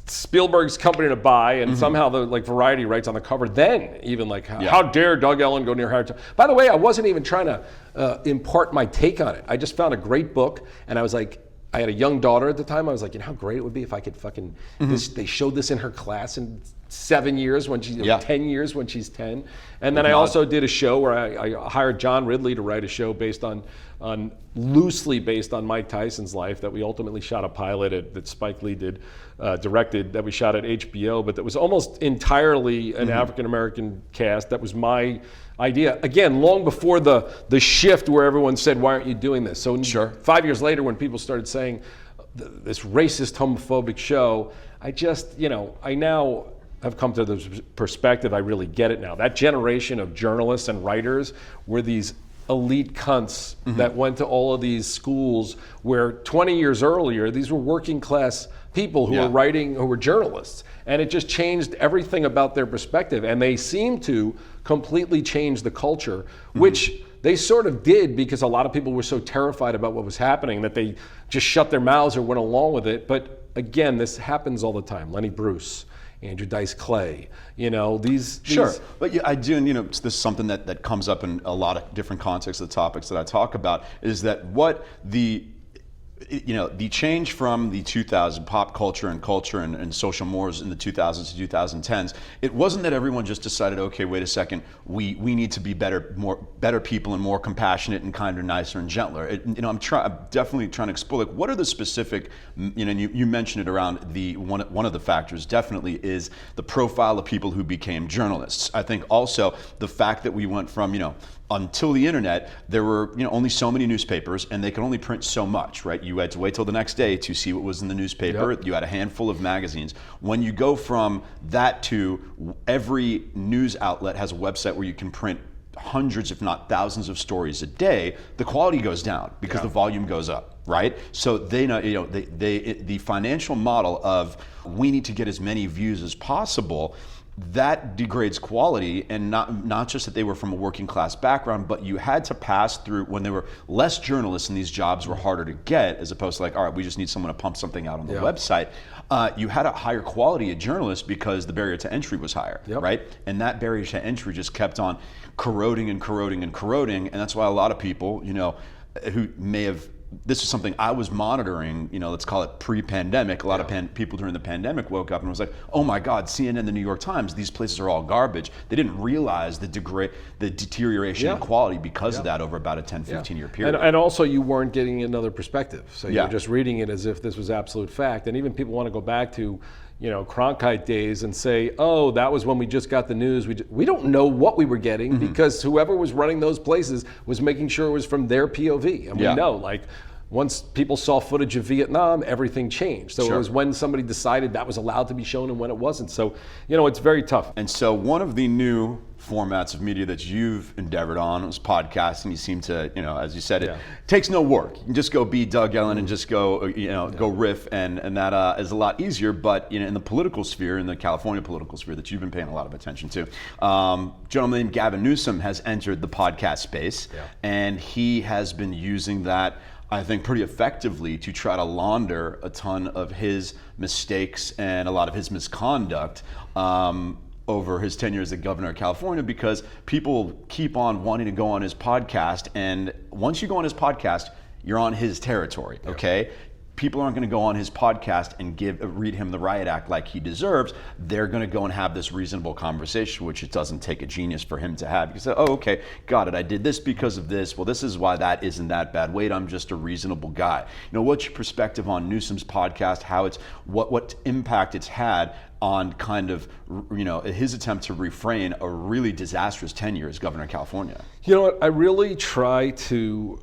B: Spielberg's company to buy, and somehow the Variety writes on the cover. Then even how dare Doug Ellin go near Harriet Tubman? By the way, I wasn't even trying to impart my take on it. I just found a great book, and I was like, I had a young daughter at the time. I was like, how great it would be if I could fucking. They showed this in her class in 7 years when she's 10 years when she's 10, and then I also did a show where I hired John Ridley to write a show based on loosely based on Mike Tyson's life that we ultimately shot a pilot that Spike Lee directed that we shot at HBO, but that was almost entirely an African American cast. That was my idea. Again, long before the shift where everyone said, why aren't you doing this? So 5 years later, when people started saying this racist, homophobic show, I now have come to the perspective, I really get it now. That generation of journalists and writers were these elite cunts that went to all of these schools where 20 years earlier, these were working class people who were writing, who were journalists. And it just changed everything about their perspective. And they seemed to completely change the culture, which they sort of did because a lot of people were so terrified about what was happening that they just shut their mouths or went along with it. But again, this happens all the time. Lenny Bruce, Andrew Dice Clay, these.
A: Sure, but I do, and this is something that comes up in a lot of different contexts of the topics that I talk about, is that what the change from the 2000 pop culture and social mores in the 2000s to 2010s, it wasn't that everyone just decided, okay, wait a second, we need to be better people and more compassionate and kinder, nicer and gentler. I'm definitely trying to explore what are the specific, you mentioned it around one of the factors definitely is the profile of people who became journalists. I think also the fact that we went from, until the internet, there were only so many newspapers, and they could only print so much, right? You had to wait till the next day to see what was in the newspaper. You had a handful of magazines. When you go from that to every news outlet has a website where you can print hundreds, if not thousands, of stories a day, the quality goes down because the volume goes up, right? So they know, the financial model of we need to get as many views as possible, that degrades quality, and not just that they were from a working class background, but you had to pass through, when there were less journalists and these jobs were harder to get, as opposed to all right, we just need someone to pump something out on the website. You had a higher quality of journalists because the barrier to entry was higher, right? And that barrier to entry just kept on corroding and corroding and corroding, and that's why a lot of people, who may have, this is something I was monitoring, let's call it pre-pandemic. A lot of people during the pandemic woke up and was like, oh my God, CNN, the New York Times, these places are all garbage. They didn't realize the deterioration in quality because of that over about a 10, 15 year period.
B: And also you weren't getting another perspective. So you're just reading it as if this was absolute fact. And even people want to go back to Cronkite days and say, oh, that was when we just got the news. We don't know what we were getting because whoever was running those places was making sure it was from their POV. And we know, once people saw footage of Vietnam, everything changed. So it was when somebody decided that was allowed to be shown and when it wasn't. So, it's very tough.
A: And so one of the new formats of media that you've endeavored on was podcasting. You seem to, as you said, it takes no work. You can just go be Doug Ellin and just go, go riff, and that is a lot easier. But in the political sphere, in the California political sphere that you've been paying a lot of attention to, a gentleman named Gavin Newsom has entered the podcast space, and he has been using that, I think, pretty effectively to try to launder a ton of his mistakes and a lot of his misconduct over his tenure as the governor of California, because people keep on wanting to go on his podcast, and once you go on his podcast, you're on his territory, okay? People aren't going to go on his podcast and read him the riot act like he deserves. They're going to go and have this reasonable conversation, which it doesn't take a genius for him to have. You say, oh, okay, got it. I did this because of this. Well, this is why that isn't that bad. Wait, I'm just a reasonable guy. What's your perspective on Newsom's podcast? How it's what impact it's had on kind of his attempt to refrain a really disastrous tenure as governor of California?
B: You know what? I really try to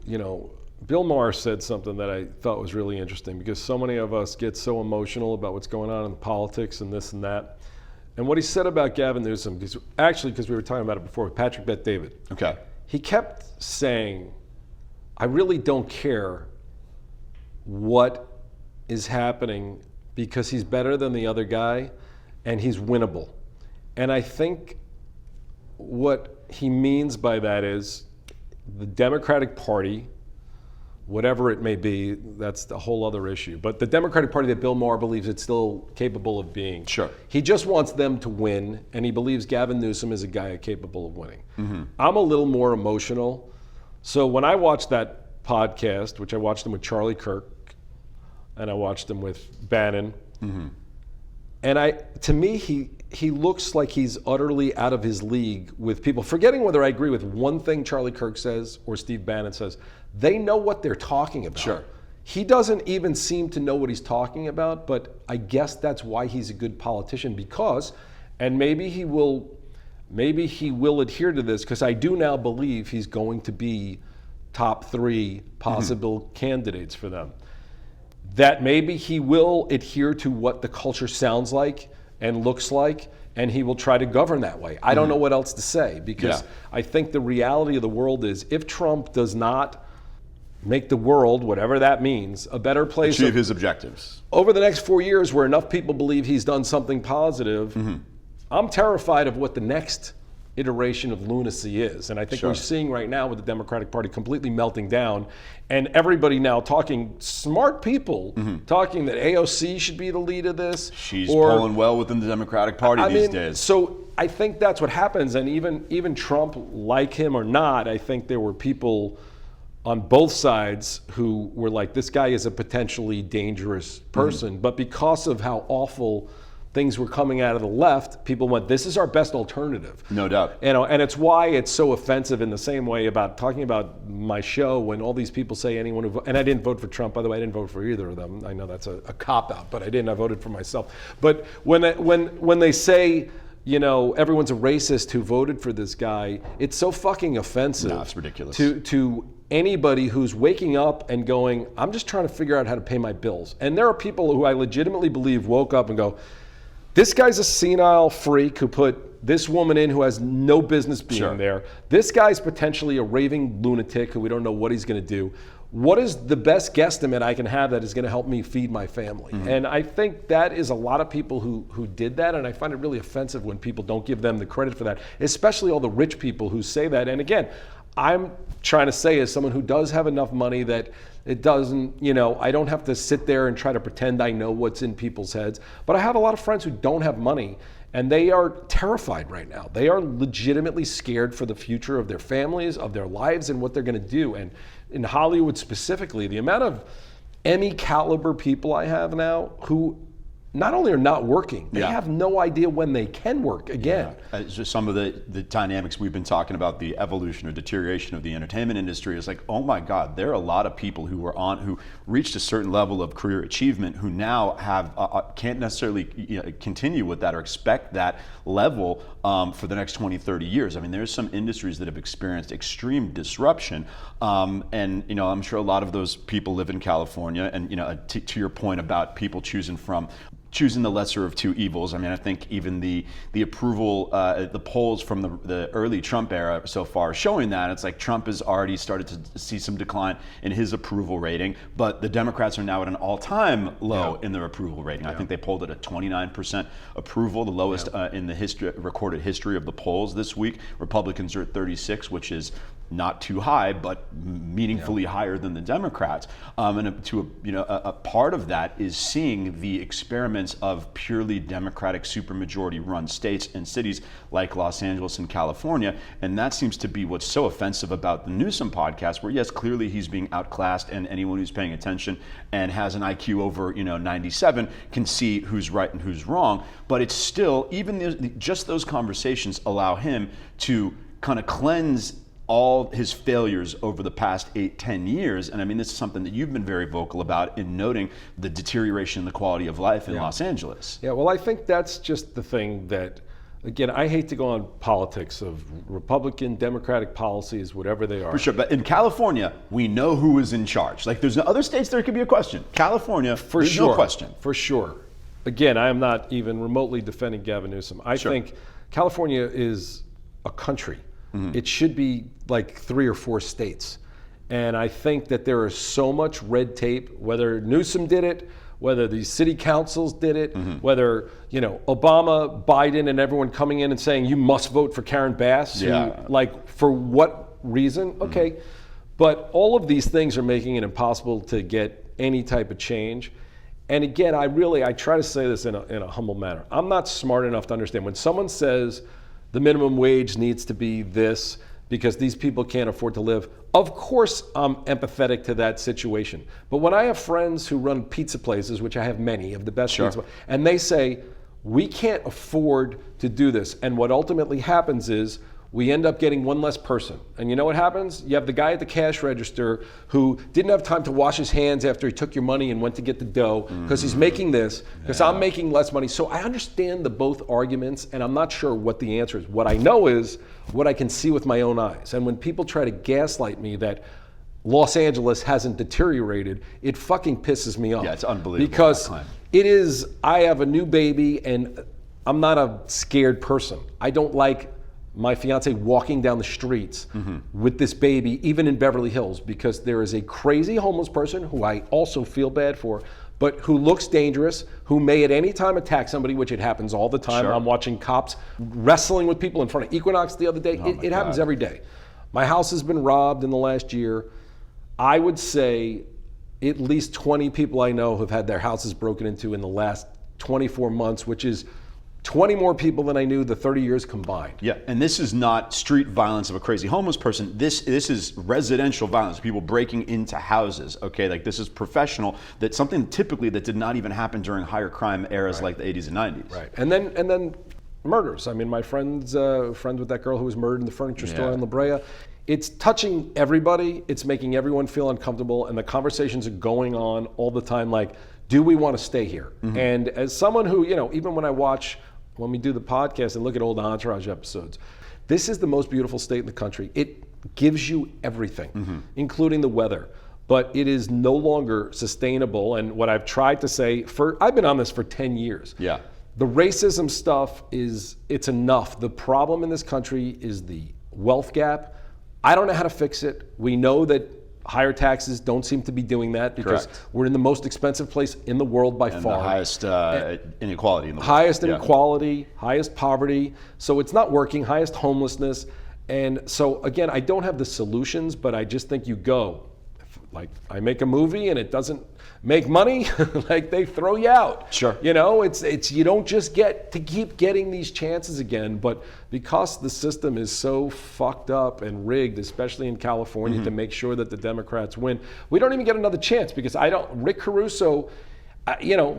B: Bill Maher said something that I thought was really interesting, because so many of us get so emotional about what's going on in politics and this and that. And what he said about Gavin Newsom, because we were talking about it before with Patrick Bet-David.
A: Okay.
B: He kept saying, I really don't care what is happening because he's better than the other guy and he's winnable. And I think what he means by that is the Democratic Party, whatever it may be, that's the whole other issue. But the Democratic Party that Bill Maher believes it's still capable of being.
A: Sure.
B: He just wants them to win, and he believes Gavin Newsom is a guy capable of winning. I'm a little more emotional. So when I watched that podcast, which I watched them with Charlie Kirk, and I watched them with Bannon, and to me, he looks like he's utterly out of his league with people. Forgetting whether I agree with one thing Charlie Kirk says or Steve Bannon says, they know what they're talking about.
A: Sure.
B: He doesn't even seem to know what he's talking about, but I guess that's why he's a good politician because, and maybe he will adhere to this because I do now believe he's going to be top 3 possible candidates for them. That maybe he will adhere to what the culture sounds like and looks like, and he will try to govern that way. I don't know what else to say because I think the reality of the world is if Trump does not make the world, whatever that means, a better place.
A: Achieve his objectives.
B: Over the next 4 years where enough people believe he's done something positive, I'm terrified of what the next iteration of lunacy is. And I think we're seeing right now with the Democratic Party completely melting down and everybody now talking, smart people talking that AOC should be the lead of this.
A: She's pulling well within the Democratic Party these days.
B: So I think that's what happens. And even Trump, like him or not, I think there were people on both sides who were like, this guy is a potentially dangerous person. But because of how awful things were coming out of the left, people went, this is our best alternative.
A: No doubt.
B: And it's why it's so offensive in the same way about talking about my show when all these people say anyone who, and I didn't vote for Trump, by the way, I didn't vote for either of them. I know that's a cop-out, but I didn't, I voted for myself. But when they say, you know, everyone's a racist who voted for this guy, it's so fucking offensive.
A: No, it's ridiculous.
B: To anybody who's waking up and going, I'm just trying to figure out how to pay my bills. And there are people who I legitimately believe woke up and go, this guy's a senile freak who put this woman in who has no business being there. This guy's potentially a raving lunatic who we don't know what he's going to do. What is the best guesstimate I can have that is going to help me feed my family? And I think that is a lot of people who did that, and I find it really offensive when people don't give them the credit for that, especially all the rich people who say that. And again, I'm trying to say as someone who does have enough money that it doesn't, you know, I don't have to sit there and try to pretend I know what's in people's heads. But I have a lot of friends who don't have money, and they are terrified right now. They are legitimately scared for the future of their families, of their lives, and what they're going to do. And in Hollywood specifically, the amount of Emmy caliber people I have now who not only are not working, they have no idea when they can work again.
A: It's just some of the dynamics we've been talking about, the evolution or deterioration of the entertainment industry. Is like, oh my God, there are a lot of people who reached a certain level of career achievement who now have can't necessarily continue with that or expect that level for the next 20, 30 years. I mean, there's some industries that have experienced extreme disruption, and I'm sure a lot of those people live in California. And to your point about people choosing the lesser of two evils. I mean, I think even the approval, the polls from the early Trump era so far showing that it's like Trump has already started to see some decline in his approval rating, but the Democrats are now at an all-time low in their approval rating. I think they polled at a 29% approval, the lowest in the recorded history of the polls this week. Republicans are at 36, which is not too high, but meaningfully higher than the Democrats. And a part of that is seeing the experiments of purely Democratic supermajority run states and cities like Los Angeles and California. And that seems to be what's so offensive about the Newsom podcast, where yes, clearly he's being outclassed, and anyone who's paying attention and has an IQ over 97 can see who's right and who's wrong. But it's still, even just those conversations allow him to kind of cleanse all his failures over the past 8-10 years. And I mean, this is something that you've been very vocal about in noting the deterioration in the quality of life in Los Angeles. Yeah,
B: well, I think that's just the thing that, again, I hate to go on politics of Republican, Democratic policies, whatever they are.
A: For sure, but in California, we know who is in charge. Like, there's no other states there could be a question. California, there's no question.
B: For sure. again, I am not even remotely defending Gavin Newsom. I think California is a country. It should be like 3 or 4 states. And I think that there is so much red tape, whether Newsom did it, whether the city councils did it, whether, Obama, Biden, and everyone coming in and saying, you must vote for Karen Bass.
A: Yeah.
B: Like, for what reason? Okay. But all of these things are making it impossible to get any type of change. And again, I try to say this in a humble manner. I'm not smart enough to understand when someone says the minimum wage needs to be this because these people can't afford to live. Of course, I'm empathetic to that situation. But when I have friends who run pizza places, which I have many of the best pizza, and they say, we can't afford to do this. And what ultimately happens is we end up getting one less person. And you know what happens? You have the guy at the cash register who didn't have time to wash his hands after he took your money and went to get the dough because he's making this, because I'm making less money. So I understand the both arguments, and I'm not sure what the answer is. What I know is what I can see with my own eyes. And when people try to gaslight me that Los Angeles hasn't deteriorated, it fucking pisses me off.
A: Yeah, it's unbelievable.
B: Because it is, I have a new baby, and I'm not a scared person. I don't like my fiance walking down the streets with this baby, even in Beverly Hills, because there is a crazy homeless person who I also feel bad for, but who looks dangerous, who may at any time attack somebody, which it happens all the time. I'm watching cops wrestling with people in front of Equinox the other day. It happens every day. My house has been robbed in the last year. I would say at least 20 people I know have had their houses broken into in the last 24 months, which is 20 more people than I knew the 30 years combined.
A: Yeah, and this is not street violence of a crazy homeless person. This is residential violence, people breaking into houses, okay? Like, this is professional, that's something typically that did not even happen during higher crime eras like the 80s and 90s.
B: Right, and then murders. I mean, my friend's friend with that girl who was murdered in the furniture store in La Brea. It's touching everybody, it's making everyone feel uncomfortable, and the conversations are going on all the time, like, do we want to stay here? And as someone who, even when we do the podcast and look at old Entourage episodes, this is the most beautiful state in the country. It gives you everything, including the weather. But it is no longer sustainable. And what I've tried to say, I've been on this for 10 years.
A: Yeah.
B: The racism stuff it's enough. The problem in this country is the wealth gap. I don't know how to fix it. We know that higher taxes don't seem to be doing that because we're in the most expensive place in the world by far.
A: The highest inequality in the world.
B: Highest inequality, highest poverty. So it's not working, highest homelessness. And so again, I don't have the solutions, but I just think like I make a movie and it doesn't make money, like they throw you out.
A: Sure.
B: It's you don't just get to keep getting these chances again, but because the system is so fucked up and rigged, especially in California, to make sure that the Democrats win, we don't even get another chance because Rick Caruso,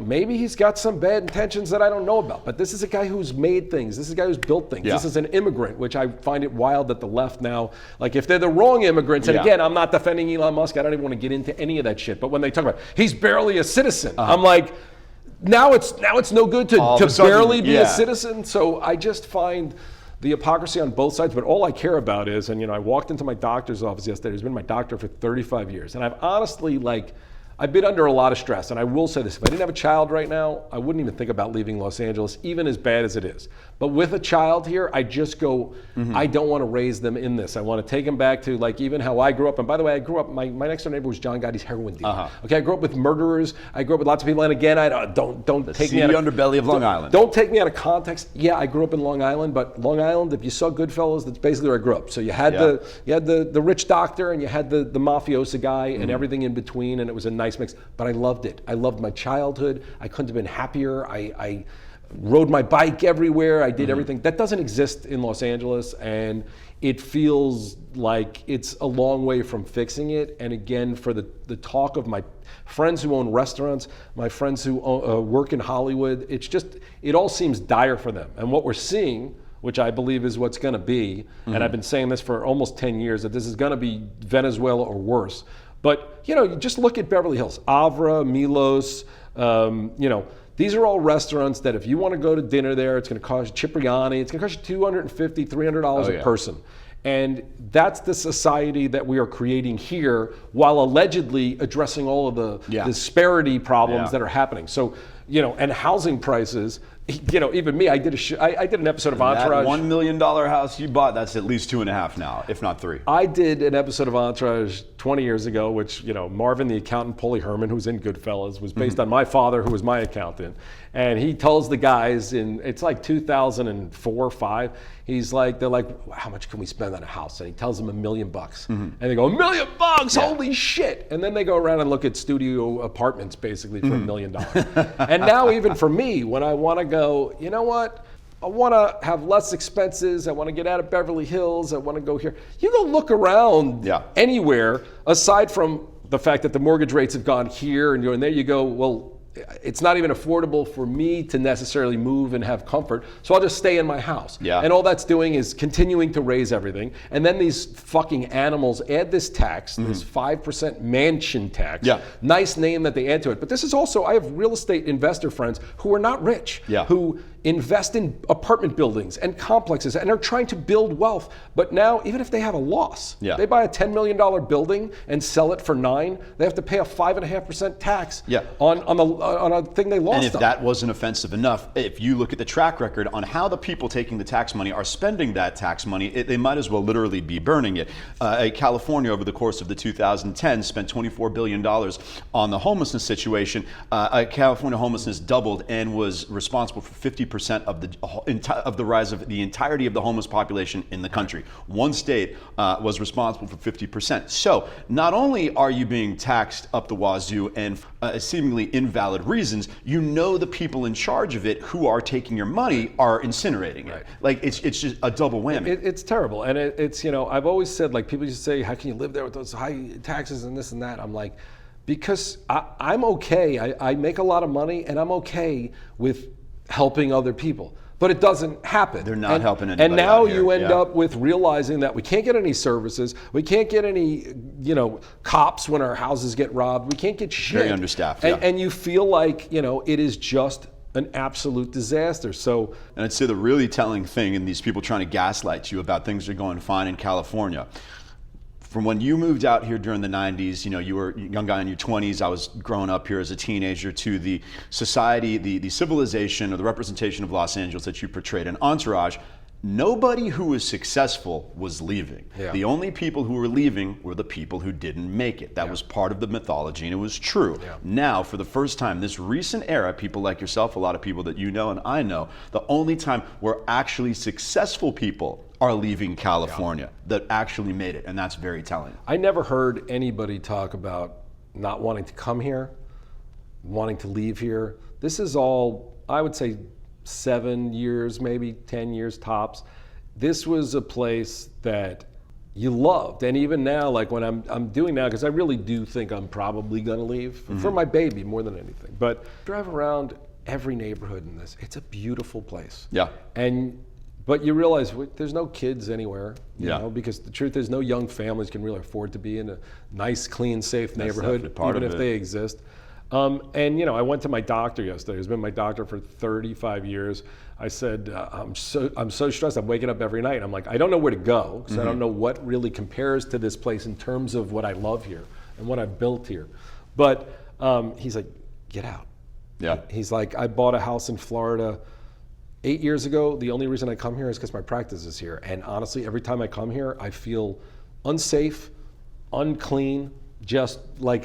B: maybe he's got some bad intentions that I don't know about, but this is a guy who's made things. This is a guy who's built things. This is an immigrant, which I find it wild that the left now, like if they're the wrong immigrants, and again, I'm not defending Elon Musk, I don't even want to get into any of that shit, but when they talk about, he's barely a citizen, I'm like, now it's no good to barely be a citizen, so I just find the hypocrisy on both sides, but all I care about is, and I walked into my doctor's office yesterday, he's been my doctor for 35 years, and I've honestly, I've been under a lot of stress, and I will say this, if I didn't have a child right now, I wouldn't even think about leaving Los Angeles, even as bad as it is. But with a child here, I just go, I don't want to raise them in this. I want to take them back to even how I grew up. And by the way, I grew up, my next door neighbor was John Gotti's heroin dealer. Okay, I grew up with murderers. I grew up with lots of people. And again, don't take me out of the
A: underbelly of Long Island.
B: Don't take me out of context. Yeah, I grew up in Long Island, but Long Island, if you saw Goodfellas, that's basically where I grew up. So you had the rich doctor and you had the mafiosa guy and everything in between, and it was a nice mix. But I loved it. I loved my childhood. I couldn't have been happier. I rode my bike everywhere. I did everything. That doesn't exist in Los Angeles, and it feels like it's a long way from fixing it. And again, for the talk of my friends who own restaurants, my friends who work in Hollywood, it all seems dire for them. And what we're seeing, which I believe is what's going to be, and I've been saying this for almost 10 years, that this is going to be Venezuela or worse. But, you just look at Beverly Hills, Avra, Milos, these are all restaurants that if you want to go to dinner there, it's going to cost Cipriani, it's going to cost you $250, $300 a person. And that's the society that we are creating here while allegedly addressing all of the disparity problems that are happening. So and housing prices. Even me, I did an episode of Entourage.
A: That $1 million house you bought, that's at least 2.5 now, if not 3.
B: I did an episode of Entourage 20 years ago, which, Marvin, the accountant, Paulie Herman, who's in Goodfellas, was based on my father, who was my accountant. And he tells the guys it's like 2004 or 5, they're like, how much can we spend on a house? And he tells them $1 million. And they go, $1 million, holy shit. And then they go around and look at studio apartments basically for $1 million. And now even for me, when I want to go, you know what? I want to have less expenses. I want to get out of Beverly Hills. I want to go here. You go look around anywhere aside from the fact that the mortgage rates have gone here and there you go, well, it's not even affordable for me to necessarily move and have comfort, so I'll just stay in my house.
A: Yeah.
B: And all that's doing is continuing to raise everything. And then these fucking animals add this tax, this 5% mansion tax.
A: Yeah.
B: Nice name that they add to it. But this is also, I have real estate investor friends who are not rich, who invest in apartment buildings and complexes and are trying to build wealth. But now, even if they have a loss, they buy a $10 million building and sell it for $9 million, they have to pay a 5.5% tax on a thing they lost.
A: And if that wasn't offensive enough, if you look at the track record on how the people taking the tax money are spending that tax money, they might as well literally be burning it. California, over the course of the 2010s, spent $24 billion on the homelessness situation. California homelessness doubled and was responsible for 50% of the rise of the entirety of the homeless population in the country. One state was responsible for 50%. So not only are you being taxed up the wazoo and seemingly invalid reasons, the people in charge of it who are taking your money are incinerating it. Like it's just a double whammy.
B: It's terrible. And it's I've always said, like, people just say, how can you live there with those high taxes and this and that? I'm like, because I'm okay. I make a lot of money and I'm okay with helping other people, but it doesn't happen.
A: They're not helping anybody.
B: And now
A: out here.
B: you end up with realizing that we can't get any services, we can't get any, cops when our houses get robbed, we can't get shit.
A: Very understaffed.
B: And you feel like, it is just an absolute disaster. So,
A: and I'd say the really telling thing in these people trying to gaslight you about things are going fine in California. From when you moved out here during the 90s, you were a young guy in your 20s, I was growing up here as a teenager, to the society, the civilization or the representation of Los Angeles that you portrayed in Entourage, nobody who was successful was leaving. The only people who were leaving were the people who didn't make it. That was part of the mythology, and it was true. Now, for the first time, this recent era, people like yourself, a lot of people that you know and I know, the only time where actually successful people are leaving California that actually made it, and that's very telling.
B: I never heard anybody talk about not wanting to come here, wanting to leave here. This is all, I would say, 7 years, maybe 10 years tops. This was a place that you loved, and even now, like when I'm doing now, because I really do think I'm probably gonna leave for my baby more than anything. But drive around every neighborhood in this. It's a beautiful place. But you realize there's no kids anywhere, you know, because the truth is no young families can really afford to be in a nice, clean, safe neighborhood, even if they exist. And I went to my doctor yesterday, who's been my doctor for 35 years. I said, I'm so stressed, I'm waking up every night. I'm like, I don't know where to go, because I don't know what really compares to this place in terms of what I love here and what I've built here. But he's like, get out. He's like, I bought a house in Florida 8 years ago. The only reason I come here is because my practice is here. And honestly, every time I come here, I feel unsafe, unclean,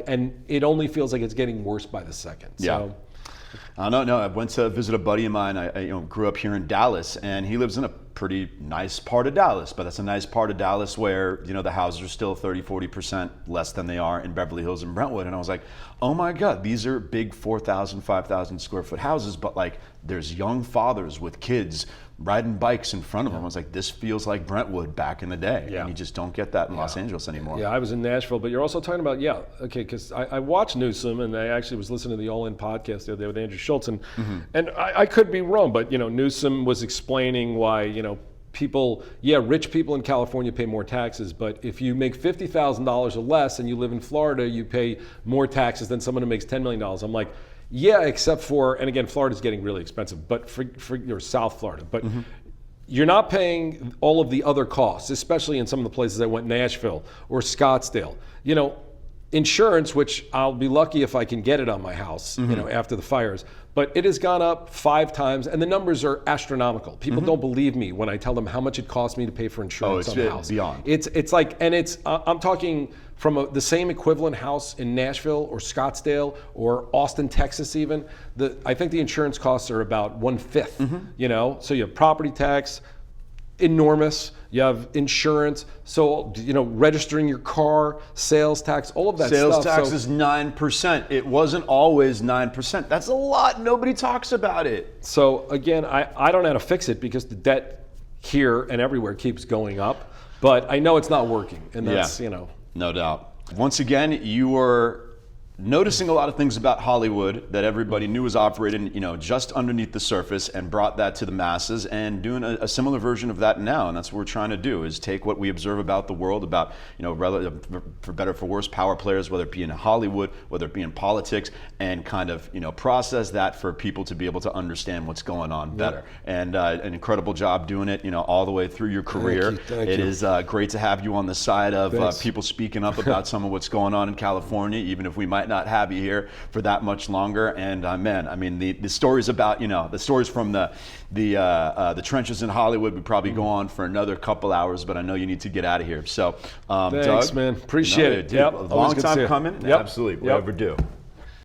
B: and it only feels like it's getting worse by the second. So,
A: I don't know. I went to visit a buddy of mine. I grew up here in Dallas, and he lives in a pretty nice part of Dallas, but that's a nice part of Dallas where, the houses are still 30-40% less than they are in Beverly Hills and Brentwood. And I was like, oh my God, these are big 4,000, 5,000 square foot houses, but like there's young fathers with kids riding bikes in front of them. I was like, this feels like Brentwood back in the day. And you just don't get that in Los Angeles anymore.
B: I was in Nashville, but you're also talking about, because I watched Newsom, and I actually was listening to the All In podcast the other day with Andrew Schultz, and I could be wrong, but Newsom was explaining why, people, rich people in California pay more taxes, but if you make $50,000 or less and you live in Florida, you pay more taxes than someone who makes $10 million. I'm like, except for, and again, Florida's getting really expensive, but for your South Florida, but you're not paying all of the other costs, especially in some of the places I went, Nashville or Scottsdale. insurance, which I'll be lucky if I can get it on my house, after the fires, but it has gone up 5 times, and the numbers are astronomical. People don't believe me when I tell them how much it costs me to pay for insurance on the house.
A: Beyond.
B: It's like, and it's I'm talking from the same equivalent house in Nashville or Scottsdale or Austin, Texas, even. I think the insurance costs are about 1/5. So you have property tax, enormous. You have insurance, so registering your car, sales tax, all of that
A: Sales
B: stuff.
A: tax is 9%. It wasn't always 9%. That's a lot. Nobody talks about it.
B: So again, I don't know how to fix it because the debt here and everywhere keeps going up. But I know it's not working, and that's
A: No doubt. Once again, you were noticing a lot of things about Hollywood that everybody knew was operating, just underneath the surface, and brought that to the masses, and doing a similar version of that now. And that's what we're trying to do, is take what we observe about the world, about, for better or for worse, power players, whether it be in Hollywood, whether it be in politics, and kind of, process that for people to be able to understand what's going on better. And an incredible job doing it, all the way through your career.
B: Thank you.
A: It is great to have you on the side of people speaking up about some of what's going on in California, even if we might not have you here for that much longer. And man, I mean, the stories about, the stories from the trenches in Hollywood would probably go on for another couple hours, but I know you need to get out of here. So,
B: Thanks,
A: Doug,
B: man. Appreciate it.
A: Dude, a long time coming.
B: Yep.
A: Absolutely.
B: Yep.
A: Overdue.